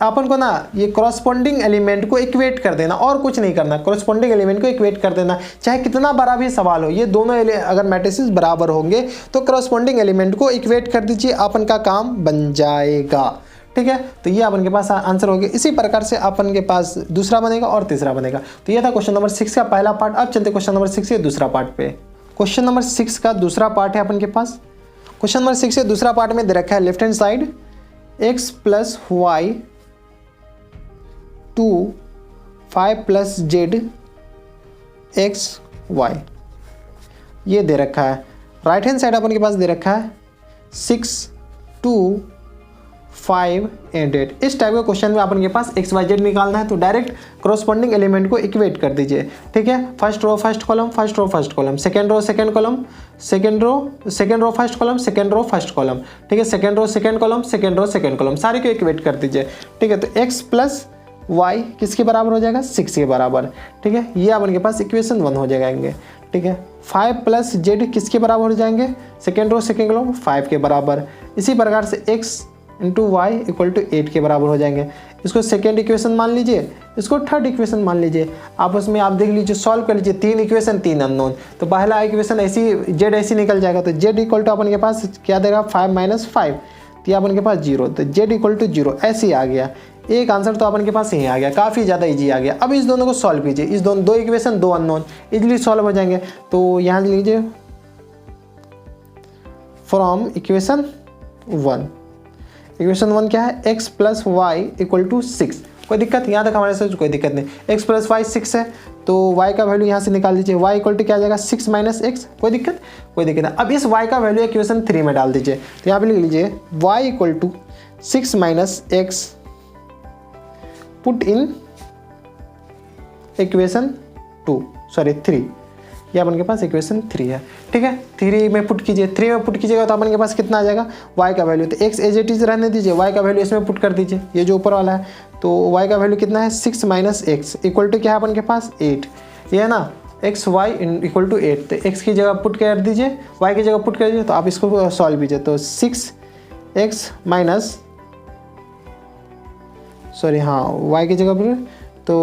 अपन को ना ये कॉरस्पॉन्डिंग एलिमेंट को इक्वेट कर देना और कुछ नहीं करना, कॉरस्पॉन्डिंग एलिमेंट को इक्वेट कर देना, चाहे कितना बड़ा भी सवाल हो। ये दोनों अगर मैट्रिसेस बराबर होंगे तो कॉरस्पॉन्डिंग एलिमेंट को इक्वेट कर दीजिए, अपन का काम बन जाएगा। ठीक है, तो ये अपन के पास आंसर हो गया। इसी प्रकार से अपन के पास दूसरा बनेगा और तीसरा बनेगा। तो ये था क्वेश्चन नंबर 6 का पहला पार्ट। अब चलते क्वेश्चन नंबर 6 के दूसरा पार्ट पे। क्वेश्चन नंबर 6 का दूसरा पार्ट है अपन के पास। क्वेश्चन नंबर 6 से दूसरा पार्ट में दे रखा है left hand side x plus Y 2 5 plus Z X Y, ये दे रखा है। राइट हैंड साइड अपन के पास दे रखा है 6 2 5 एंड 8। इस टाइप के क्वेश्चन में अपन के पास एक्स वाई जेड निकालना है तो डायरेक्ट कॉरस्पॉन्डिंग एलिमेंट को इक्वेट कर दीजिए। ठीक है, first row first column, first row first column, second row second column, second row first column, second row first column. ठीक है, second row second column, second row second column, सारे को equate कर दीजिए। ठीक है, तो x प्लस वाई किसके बराबर हो जाएगा 6 के बराबर। ठीक है, ये अपन के पास इक्वेशन 1 हो जाएंगे। ठीक है, 5 प्लस जेड किसके बराबर हो जाएंगे, सेकेंड रो सेकेंड कॉलम 5 के बराबर। इसी प्रकार से x into Y equal to 8 के बराबर हो जाएंगे। इसको सेकेंड इक्वेशन मान लीजिए, इसको थर्ड इक्वेशन मान लीजिए। आपस में आप देख लीजिए, सॉल्व कर लीजिए, 3 इक्वेशन 3 अननोन। तो पहला इक्वेशन ऐसी जेड ऐसी निकल जाएगा तो जेड इक्वल टू अपन के पास क्या देगा 5 माइनस 5, तो ये अपन के पास 0, तो जेड इक्वल टू 0 ऐसे ही आ गया। एक आंसर तो अपन के पास यही आ गया, काफ़ी ज़्यादा इजी आ गया। अब इस दोनों को सॉल्व कीजिए, इस दोनों 2 इक्वेशन 2 अननोन इजीली सॉल्व हो जाएंगे। तो यहाँ लीजिए फ्रॉम इक्वेशन 1, इक्वेशन 1 क्या है x plus Y equal to 6। कोई दिक्कत, यहाँ तक हमारे साथ कोई दिक्कत नहीं। x प्लस वाई 6 है तो y का वैल्यू यहाँ से निकाल दीजिए, y इक्वल टू क्या आ जाएगा 6 माइनस x। कोई दिक्कत, कोई दिक्कत नहीं। अब इस y का वैल्यू इक्वेशन 3 में डाल दीजिए, तो यहाँ पे लिख लीजिए y equal to 6 minus x put in equation 3, ये अपन के पास इक्वेशन 3 है। ठीक है, 3 में पुट कीजिए, 3 में पुट कीजिएगा तो अपन के पास कितना आ जाएगा y का वैल्यू, तो x एज इट इज रहने दीजिए, y का वैल्यू इसमें पुट कर दीजिए, ये जो ऊपर वाला है। तो y का वैल्यू कितना है 6 माइनस x इक्वल टू क्या है अपन के पास 8, ये है ना एक्स वाई इक्वल टू 8। तो x की जगह पुट कर दीजिए, y की जगह पुट कर दीजिए, तो आप इसको सॉल्व कीजिए। तो 6x माइनस y की जगह पर तो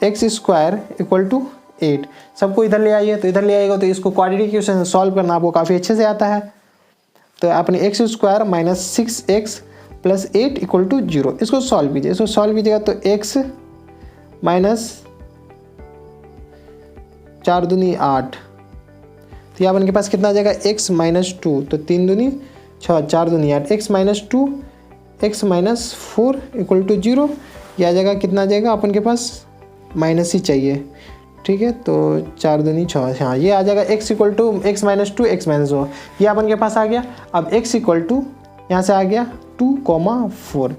x स्क्वायर इक्वल टू 8, सबको इधर ले आइए, तो इधर ले आइएगा तो इसको क्वाड्रेटिक इक्वेशन सॉल्व करना आपको काफ़ी अच्छे से आता है। तो आपने X square minus 6x plus 8 equal to 0, इसको सॉल्व कीजिए। इसको सॉल्व कीजिएगा तो x माइनस 4 दूनी 8, तो यहाँ अपन के पास कितना आ जाएगा x माइनस 2, तो 3 दूनी 6 4 दूनी 8, x minus 2 x minus 4 equal to 0, यह आ जाएगा कितना आ जाएगा अपन के पास माइनस ही चाहिए। ठीक है, तो 4 दूनी 6, हाँ ये आ जाएगा x equal to x minus 2 x minus 2, ये अपन के पास आ गया। अब x इक्वल टू यहाँ से आ गया 2,4,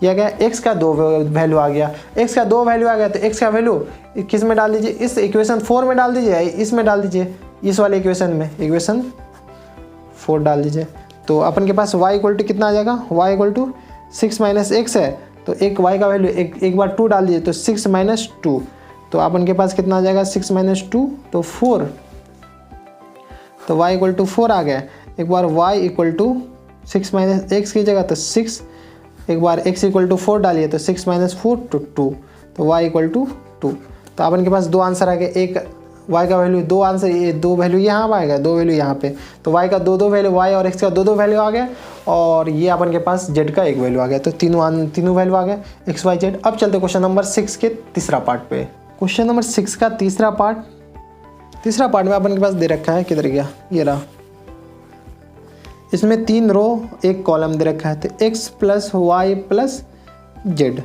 ये आ गया x का 2 वैल्यू आ गया, x का 2 वैल्यू आ गया। तो x का वैल्यू किस में डाल दीजिए, इस इक्वेशन 4 में डाल दीजिए, इसमें डाल दीजिए, इस वाले इक्वेशन में इक्वेशन 4 डाल दीजिए। तो अपन के पास y इक्वल टू कितना आ जाएगा, y equal to 6 minus x है, तो एक y का वैल्यू एक बार 2 डाल दीजिए, तो 6 माइनस 2, तो अपन के पास कितना आ जाएगा 6 माइनस 2 तो 4, तो y इक्वल टू 4 आ गया। एक बार y equal to 6 minus x की जगह तो 6, एक बार x इक्वल टू 4 डालिए तो 6 माइनस 4 तो 2, तो y इक्वल टू 2। तो अपन के पास 2 आंसर आ गए, एक y का वैल्यू 2 आंसर, ये 2 वैल्यू यहाँ पर आएगा, 2 वैल्यू यहाँ पे, तो y का 2 वैल्यू, y और x का 2 वैल्यू आ गया, और ये अपन के पास z का 1 वैल्यू आ गया। तो तीनों वैल्यू आ गया x y z। अब चलते क्वेश्चन नंबर 6 के तीसरा पार्ट पे। क्वेश्चन नंबर 6 का तीसरा पार्ट में अपन के पास दे रखा है, किधर गया, ये रहा। इसमें 3 रो 1 कॉलम दे रखा है। तो x plus Y plus Z,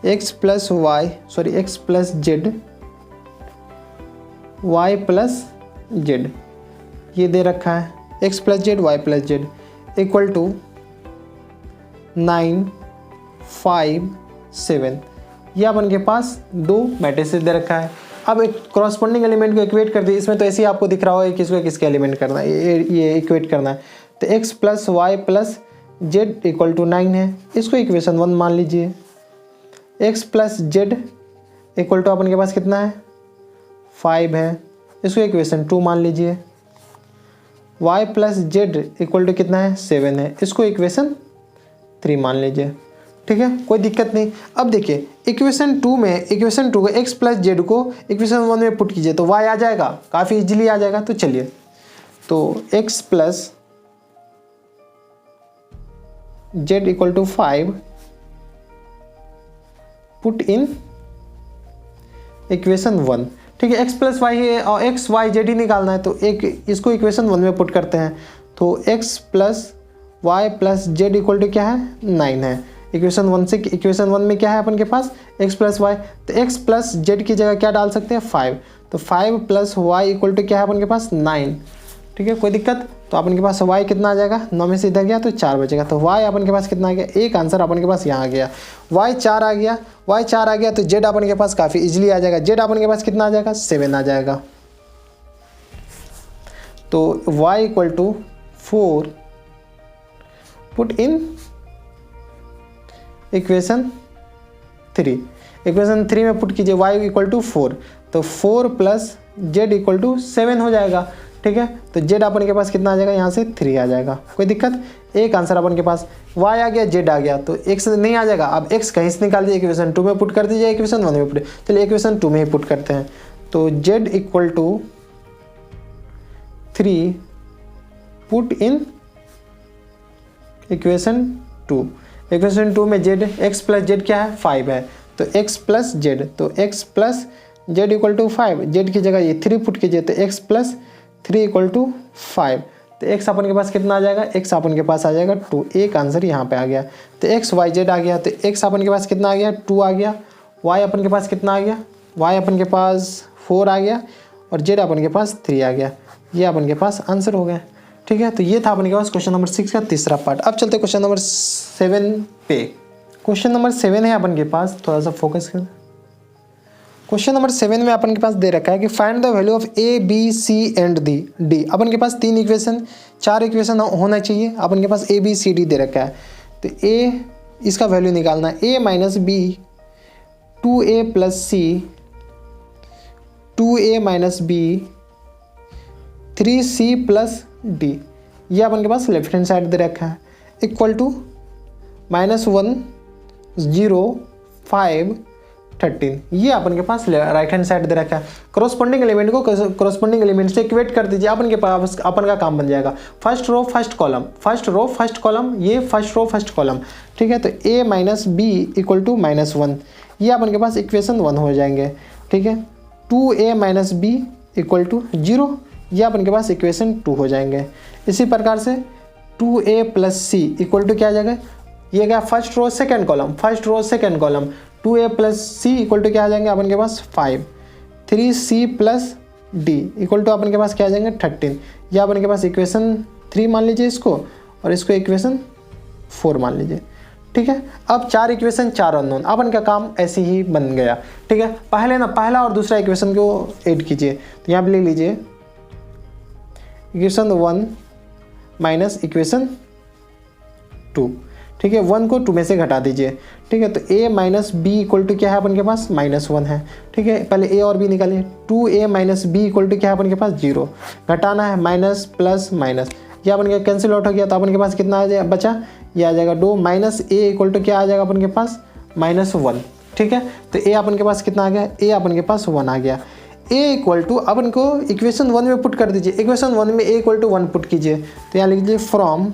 x plus Z, y plus Z, ये दे रखा है। x plus Z, y plus Z equal to 9, 5, 7। ये अपन के पास 2 मैट्रिसेस दे रखा है। अब एक करस्पॉन्डिंग एलिमेंट को इक्वेट कर दिए। इसमें तो ऐसे ही आपको दिख रहा होगा किसको किसके एलिमेंट करना है, ये इक्वेट करना है। तो x plus Y plus Z equal to 9 है, इसको इक्वेशन 1 मान लीजिए। x plus Z equal to अपन के पास कितना है, 5 है, इसको इक्वेशन 2 मान लीजिए। y plus Z equal to कितना है, 7 है, इसको इक्वेशन 3 मान लीजिए। ठीक है, कोई दिक्कत नहीं। अब देखिए इक्वेशन 2 को x प्लस जेड को इक्वेशन 1 में पुट कीजिए तो y आ जाएगा, काफ़ी इजीली आ जाएगा। तो चलिए, तो x plus Z equal to 5 put in equation 1। ठीक है, x प्लस वाई है और x y जेड ही निकालना है, तो एक इसको इक्वेशन 1 में पुट करते हैं। तो x plus Y plus Z equal to क्या है, 9 है। इक्वेशन 1 से इक्वेशन 1 में क्या है अपन के पास, x प्लस वाई, तो x प्लस जेड की जगह क्या डाल सकते हैं, 5। तो 5 प्लस वाई इक्वल टू क्या है अपन के पास, 9। ठीक है, कोई दिक्कत। तो अपन के पास y कितना आ जाएगा, 9 में से इधर गया तो 4 बचेगा। तो y अपन के पास कितना आ गया, एक आंसर अपन के पास यहाँ आ गया, y 4 आ गया। y 4 आ गया तो z अपन के पास काफ़ी इजीली आ जाएगा। z अपन के पास कितना आ जाएगा, 7 आ जाएगा। तो y equal to 4 put in equation 3। Equation 3 में पुट कीजिए y इक्वल टू 4, तो 4 प्लस जेड इक्वल टू 7 हो जाएगा। ठीक है, तो z अपन के पास कितना आ जाएगा, यहाँ से 3 आ जाएगा। कोई दिक्कत, एक आंसर अपन के पास y आ गया, z आ गया, तो x नहीं आ जाएगा। अब x कहीं से निकाल दीजिए, इक्वेशन 2 में पुट कर दीजिए, इक्वेशन 1 में पुट। चलिए इक्वेशन 2 में ही पुट करते हैं। तो z equal to 3 put in equation 2। Equation 2 में जेड, x प्लस जेड क्या है, 5 है, तो x प्लस जेड, तो x plus Z equal to 5, Z की जगह ये 3 पुट कीजिए, तो x प्लस 3 इक्वल टू 5। तो x अपन के पास कितना आ जाएगा, x अपन के पास आ जाएगा 2। एक आंसर यहाँ पे आ गया। तो x y z आ गया, तो x अपन के पास कितना आ गया, 2 आ गया। y अपन के पास कितना आ गया, y अपन के पास 4 आ गया, और z अपन के पास 3 आ गया। ये अपन के पास आंसर हो गया। ठीक है, तो ये था अपन के पास क्वेश्चन नंबर 6 का तीसरा पार्ट। अब चलते क्वेश्चन नंबर 7 पे। क्वेश्चन नंबर 7 है अपन के पास, थोड़ा सा फोकस कर। क्वेश्चन नंबर 7 में अपन के पास दे रखा है कि find the value of A B C and D. अपन के पास 4 इक्वेशन होना चाहिए। अपन के पास ए बी सी डी दे रखा है, तो ए इसका वैल्यू निकालना है, A minus B 2a plus C 2a minus B 3c plus D. ये अपन के पास लेफ्ट हैंड साइड दे रखा है, इक्वल टू -1 0 5 13। ये अपन के पास राइट हैंड साइड दे रखा है। करस्पॉन्डिंग एलिमेंट को करस्पॉन्डिंग एलिमेंट से इक्वेट कर दीजिए, अपन के पास अपन का काम बन जाएगा। First row first column, first row first column, ये फर्स्ट रो फर्स्ट कॉलम। ठीक है, तो a minus B equal to -1, ये अपन के पास इक्वेशन 1 हो जाएंगे। ठीक है, 2a minus B equal to 0, ये अपन के पास इक्वेशन 2 हो जाएंगे। इसी प्रकार से 2a plus C equal to क्या आ जाएगा, ये क्या first row second column, first row second column 2a plus C equal to क्या आ जाएंगे अपन के पास 5, 3c plus D equal to अपन के पास क्या आ जाएंगे 13। या अपन के पास इक्वेशन 3 मान लीजिए इसको, और इसको इक्वेशन 4 मान लीजिए। ठीक है, अब 4 इक्वेशन 4 अननोन, अपन का काम ऐसे ही बन गया। ठीक है, पहला और दूसरा इक्वेशन को ऐड कीजिए, तो यहाँ पे ले लीजिए इक्वेशन 1 माइनस इक्वेशन 2। ठीक है, 1 को 2 में से घटा दीजिए। ठीक है, तो a minus B equal to क्या है अपन के पास -1 है। ठीक है, पहले a और b निकालिए, 2a minus B equal to क्या है अपन के पास 0, घटाना है माइनस प्लस माइनस, यह अपन का कैंसिल आउट हो गया, तो अपन के पास कितना आ जाएगा बचा, ये आ जाएगा 2 माइनस a इक्वल टू क्या आ जाएगा अपन के पास -1। ठीक है, तो a अपन के पास कितना आ गया, a अपन के पास 1 आ गया। a इक्वल टू, अब इनको इक्वेशन 1 में पुट कर दीजिए। इक्वेशन 1 में a इक्वल टू 1 पुट कीजिए, तो यहाँ लिख लीजिए फ्रॉम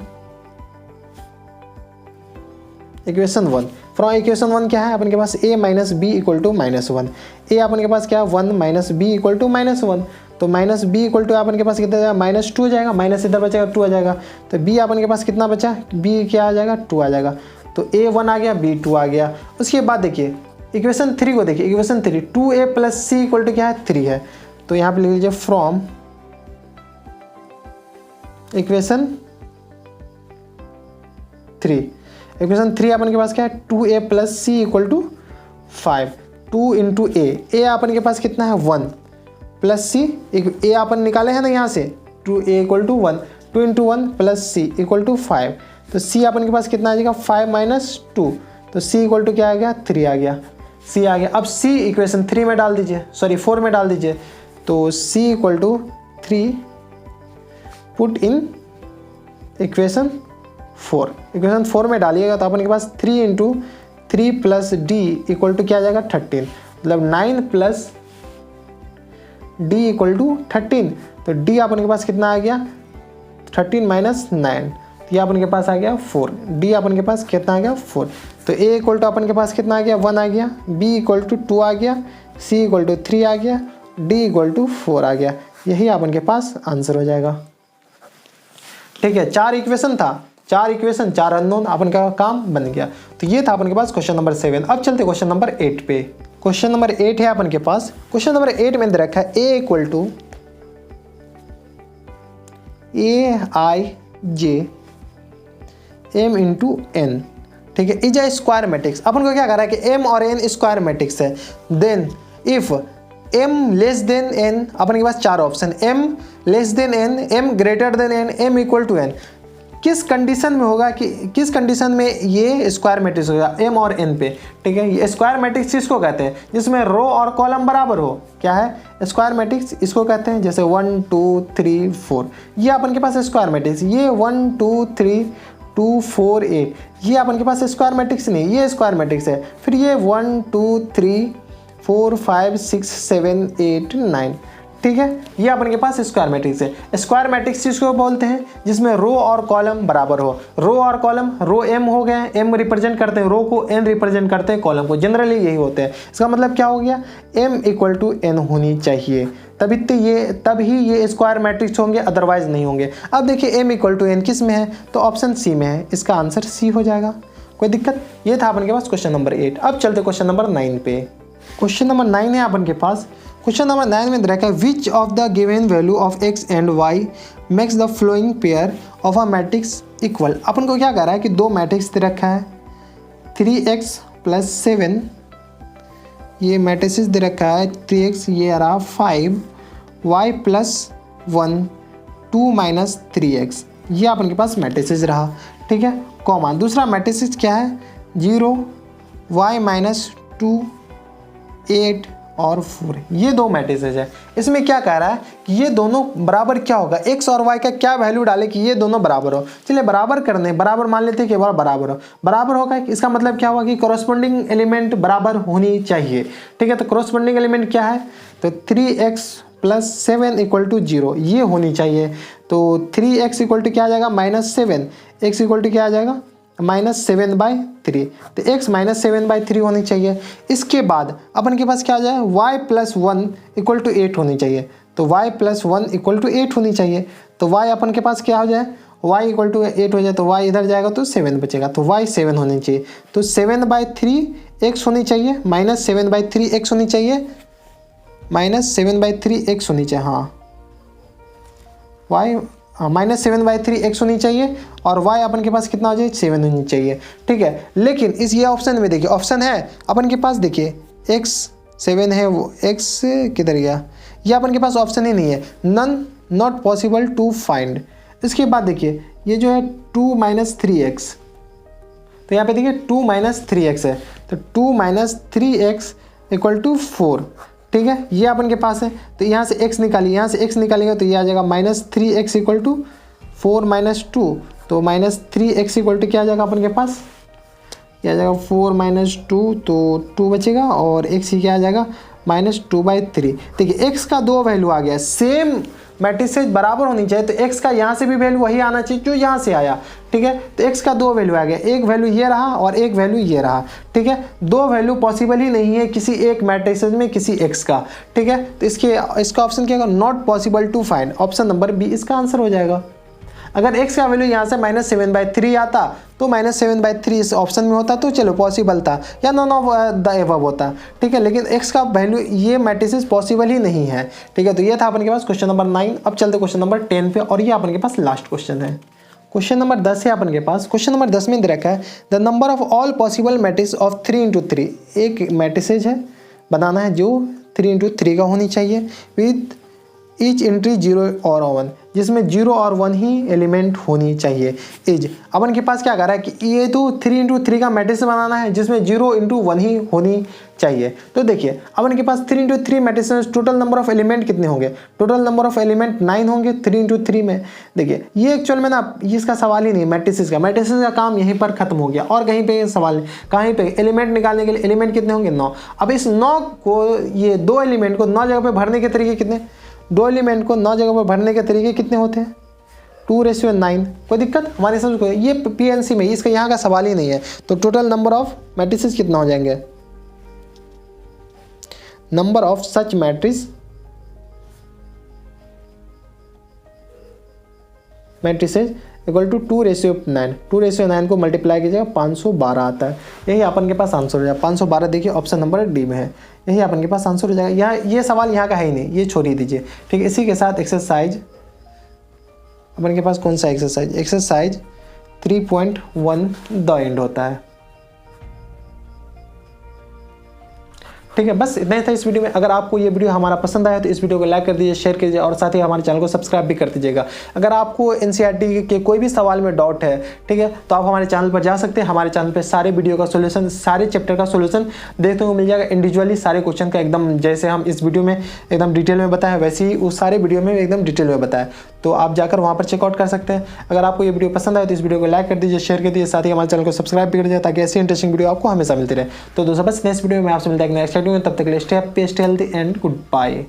इक्वेशन 1। फ्रॉम इक्वेशन 1 क्या है अपन के पास, a minus B equal to -1। a अपन के पास क्या है 1 माइनस बी इक्वल टू -1, तो माइनस बी इक्वल टू अपन के पास कितना जाएगा -2 जाएगा, माइनस इधर बचेगा 2 आ जाएगा, तो b अपन के पास कितना बचा, b क्या आ जाएगा 2 आ जाएगा, तो a 1 आ गया b 2 आ गया। उसके बाद देखिए इक्वेशन 3 को देखिए, equation 3 2a plus C equal to क्या है 3 है, तो यहाँ पे लिख लीजिए फ्रॉम इक्वेशन 3। इक्वेशन 3 अपन के पास क्या है 2a plus C equal to 5, 2 into A अपन के पास कितना है 1 प्लस सी, ए अपन निकाले हैं ना यहाँ से 2a equal to 1, 2 into 1 plus C equal to 5, तो सी अपन के पास कितना आ जाएगा 5 माइनस 2, तो सी इक्वल टू क्या आ गया 3 आ गया, सी आ गया। अब सी इक्वेशन 3 में डाल दीजिए, सॉरी 4 में डाल दीजिए, तो C equal to 3 put in equation 4। Equation 4 में डालिएगा तो अपन के पास 3 into 3 plus D equal to क्या आ जाएगा 13, मतलब 9 प्लस डी इक्वल टू 13, तो डी अपन के पास कितना आ गया 13 माइनस 9, तो ये अपन के पास आ गया 4, डी अपन के पास कितना आ गया 4, तो ए इक्वल टू अपन के पास कितना आ गया 1 आ गया, बी इक्वल टू 2 आ गया, सी इक्वल टू 3 आ गया, डी इक्वल टू 4 आ गया। यही अपन के पास आंसर हो जाएगा। ठीक है, 4 इक्वेशन था, 4 इक्वेशन 4 अननोन, अपन का काम बन गया। तो ये था अपन के पास क्वेश्चन नंबर 7। अब चलते क्वेश्चन नंबर 8 पे। क्वेश्चन नंबर 8 है अपन के पास। क्वेश्चन नंबर 8 में दे रखा है a equal to aij m into N. ठीक है, इज ए स्क्वायर मैट्रिक्स। अपन को क्या कर रहा है कि m और n स्क्वायर मैट्रिक्स है। Then if m less than n, अपन के पास 4 ऑप्शन, m less than n, m greater than n, m equal to n, किस कंडीशन में होगा कि किस कंडीशन में ये स्क्वायर मैट्रिक्स होगा m और n पे। ठीक है, ये स्क्वायर मैट्रिक्स किसको कहते हैं, जिसमें रो और कॉलम बराबर हो। क्या है स्क्वायर मैट्रिक्स, इसको कहते हैं। जैसे 1 2 3 4, ये अपन के पास स्क्वायर मैट्रिक्स, ये 1 2 3 2 4 8, ये अपन के पास स्क्वायर मैट्रिक्स नहीं, ये स्क्वायर मैट्रिक्स है। फिर ये 1 2 3 4 5 6 7 8 9, ठीक है, ये अपन के पास स्क्वायर मैट्रिक्स है। स्क्वायर मैट्रिक्स किसको बोलते हैं, जिसमें रो और कॉलम बराबर हो। रो और कॉलम, रो m हो गए, m रिप्रेजेंट करते हैं रो को, n रिप्रेजेंट करते हैं कॉलम को, जनरली यही होते हैं। इसका मतलब क्या हो गया, m इक्वल टू n होनी चाहिए, तभी ये स्क्वायर मैट्रिक्स होंगे, अदरवाइज नहीं होंगे। अब देखिए m इक्वल टू n किस में है, तो ऑप्शन सी में है, इसका आंसर सी हो जाएगा। कोई दिक्कत। ये था अपन के पास क्वेश्चन नंबर 8। अब चलते क्वेश्चन नंबर 9 पे। क्वेश्चन नंबर 9 है अपन के पास। क्वेश्चन नंबर 9 में रखा है which of the given value of x and y makes the following pair of a matrix equal. अपन को क्या कर रहा है कि दो मैट्रिक्स दे रखा है 3x प्लस 7, ये मैट्रिक्स दे रखा है 3x, ये आ रहा 5, y प्लस 1 2 माइनस 3x, ये अपन के पास मैट्रिक्स रहा। ठीक है, कॉमा दूसरा मैट्रिक्स क्या है 0 y माइनस 2 8 और 4, ये दो मैट्रिसेस है। इसमें क्या कह रहा है कि ये दोनों बराबर क्या होगा, x और y का क्या वैल्यू डाले कि ये दोनों बराबर हो। चलिए बराबर करने, बराबर मान लेते हैं कि बराबर हो, बराबर होगा। इसका मतलब क्या होगा कि कॉरस्पॉन्डिंग एलिमेंट बराबर होनी चाहिए। ठीक है, तो कॉरस्पॉन्डिंग एलिमेंट क्या है, तो 3x प्लस 7 इक्वल टू 0, ये होनी चाहिए। तो 3x इक्वल टू क्या आ जाएगा -7, x इक्वल टू क्या आ जाएगा -7/3, तो x -7/3 होनी चाहिए। इसके बाद अपन के पास क्या आ जाए y प्लस 1 इक्वल टू 8 होनी चाहिए, तो y प्लस 1 इक्वल टू 8 होनी चाहिए। तो y अपन के पास क्या हो जाए, y इक्वल टू 8 हो जाए, तो y इधर जाएगा तो 7 बचेगा, तो y 7 होनी चाहिए। तो 7/3 x होनी चाहिए, -7/3 x होनी चाहिए, -7/3 x होनी चाहिए। हाँ, y -7/3 x होनी चाहिए और y अपन के पास कितना हो जाए 7 होनी चाहिए। ठीक है, लेकिन इस ये ऑप्शन में देखिए, ऑप्शन है अपन के पास, देखिए x 7 है, वो x किधर गया, ये अपन के पास ऑप्शन ही नहीं है, none not possible to find. इसके बाद देखिए ये जो है 2 - 3x, तो यहाँ पे देखिए 2 - 3x है, तो 2 - 3x इक्वल टू 4। ठीक है, ये अपन के पास है, तो यहाँ से x निकालिए, यहाँ से x निकालेंगे तो ये आ जाएगा -3x इक्वल टू 4 - 2, तो -3x इक्वल टू क्या आ जाएगा अपन के पास, ये आ जाएगा 4 - 2, तो 2 बचेगा और x ही क्या आ जाएगा -2/3। देखिए x का 2 वैल्यू आ गया, सेम मैट्रिसेज बराबर होनी चाहिए, तो x का यहाँ से भी वैल्यू वही आना चाहिए जो यहाँ से आया, ठीक है। तो x का 2 वैल्यू आ गया, एक वैल्यू ये रहा और एक वैल्यू ये रहा, ठीक है। 2 वैल्यू पॉसिबल ही नहीं है किसी एक मैट्रिसेज में किसी x का, ठीक है। तो इसका ऑप्शन क्या होगा, not possible to find, option number B इसका आंसर हो जाएगा। अगर x का वैल्यू यहाँ से -7/3 आता तो -7/3 इस ऑप्शन में होता तो चलो पॉसिबल था, या नॉन ऑफ द एबव होता, ठीक है। लेकिन x का वैल्यू ये मैट्रिसेस पॉसिबल ही नहीं है, ठीक है। तो ये था अपन के पास क्वेश्चन नंबर 9। अब चलते क्वेश्चन नंबर 10 पे, और ये अपन के पास लास्ट क्वेश्चन है। क्वेश्चन नंबर 10 है अपन के पास। क्वेश्चन नंबर 10 में दे रखा है the number of all possible matrix of 3×3। एक मैट्रिसेज है, बनाना है जो 3×3 का होनी चाहिए, विद ईच एंट्री 0 और 1, जिसमें 0 और 1 ही एलिमेंट होनी चाहिए। इज अपन के पास क्या कर रहा है कि ये तो 3×3 का मैट्रिक्स बनाना है जिसमें 0 × 1 ही होनी चाहिए। तो देखिए अपन के पास 3×3 मैट्रिक्स में टोटल नंबर ऑफ एलिमेंट कितने होंगे, टोटल नंबर ऑफ एलिमेंट 9 होंगे 3×3 में। देखिए ये एक्चुअल में ना इसका सवाल ही नहीं, मैट्रिक्स का काम यहीं पर खत्म हो गया, और कहीं पे सवाल नहीं, कहीं पे एलिमेंट निकालने के लिए एलिमेंट कितने होंगे 9। अब इस 9 को, ये 2 एलिमेंट को 9 जगह पे भरने के तरीके कितने, 2 एलिमेंट को 9 जगह पर भरने के तरीके कितने होते हैं, 2:9। कोई दिक्कत हमारी समझ को, ये पीएनसी में इसका यहाँ का सवाल ही नहीं है। तो टोटल नंबर ऑफ मैट्रिसेस कितना हो जाएंगे, number of such matrices equal to 2:9। 2:9 को मल्टीप्लाई कीजिएगा 512 आता है, यही अपन के पास आंसर हो जाएगा। 512 देखिए ऑप्शन नंबर डी में है, यही अपन के पास आंसर हो जाएगा। यहाँ ये सवाल यहाँ का है ही नहीं, ये छोड़ ही दीजिए, ठीक है। इसी के साथ एक्सरसाइज अपन के पास कौन सा एक्सरसाइज 3.1 द एंड होता है, ठीक है। बस इतना ही था इस वीडियो में। अगर आपको ये वीडियो हमारा पसंद आया तो इस वीडियो को लाइक कर दीजिए, शेयर कीजिए, और साथ ही हमारे चैनल को सब्सक्राइब भी कर दीजिएगा। अगर आपको एनसीईआरटी के कोई भी सवाल में डाउट है, ठीक है, तो आप हमारे चैनल पर जा सकते हैं। हमारे चैनल पर सारे वीडियो का सोल्यूशन, सारे चैप्टर का सोल्यूशन देखने को मिल जाएगा, इंडिविजुअली सारे क्वेश्चन का, एकदम जैसे हम इस वीडियो में एकदम डिटेल में बताया वैसे ही उस सारे वीडियो में एकदम डिटेल में बताया। तो आप जाकर वहाँ पर चेकआउट कर सकते हैं। अगर आपको ये वीडियो पसंद आए तो इस वीडियो को लाइक कर दीजिए, शेयर कर दीजिए, साथ ही हमारे चैनल को सब्सक्राइब भी कर दीजिए, ताकि ऐसी इंटरेस्टिंग वीडियो आपको हमेशा मिलती रहे। तो दोस्तों बस नेक्स्ट वीडियो में आपसे मिलता है नेक्स्ट वीडियो में, तब तक के लिए stay happy, stay healthy and good bye.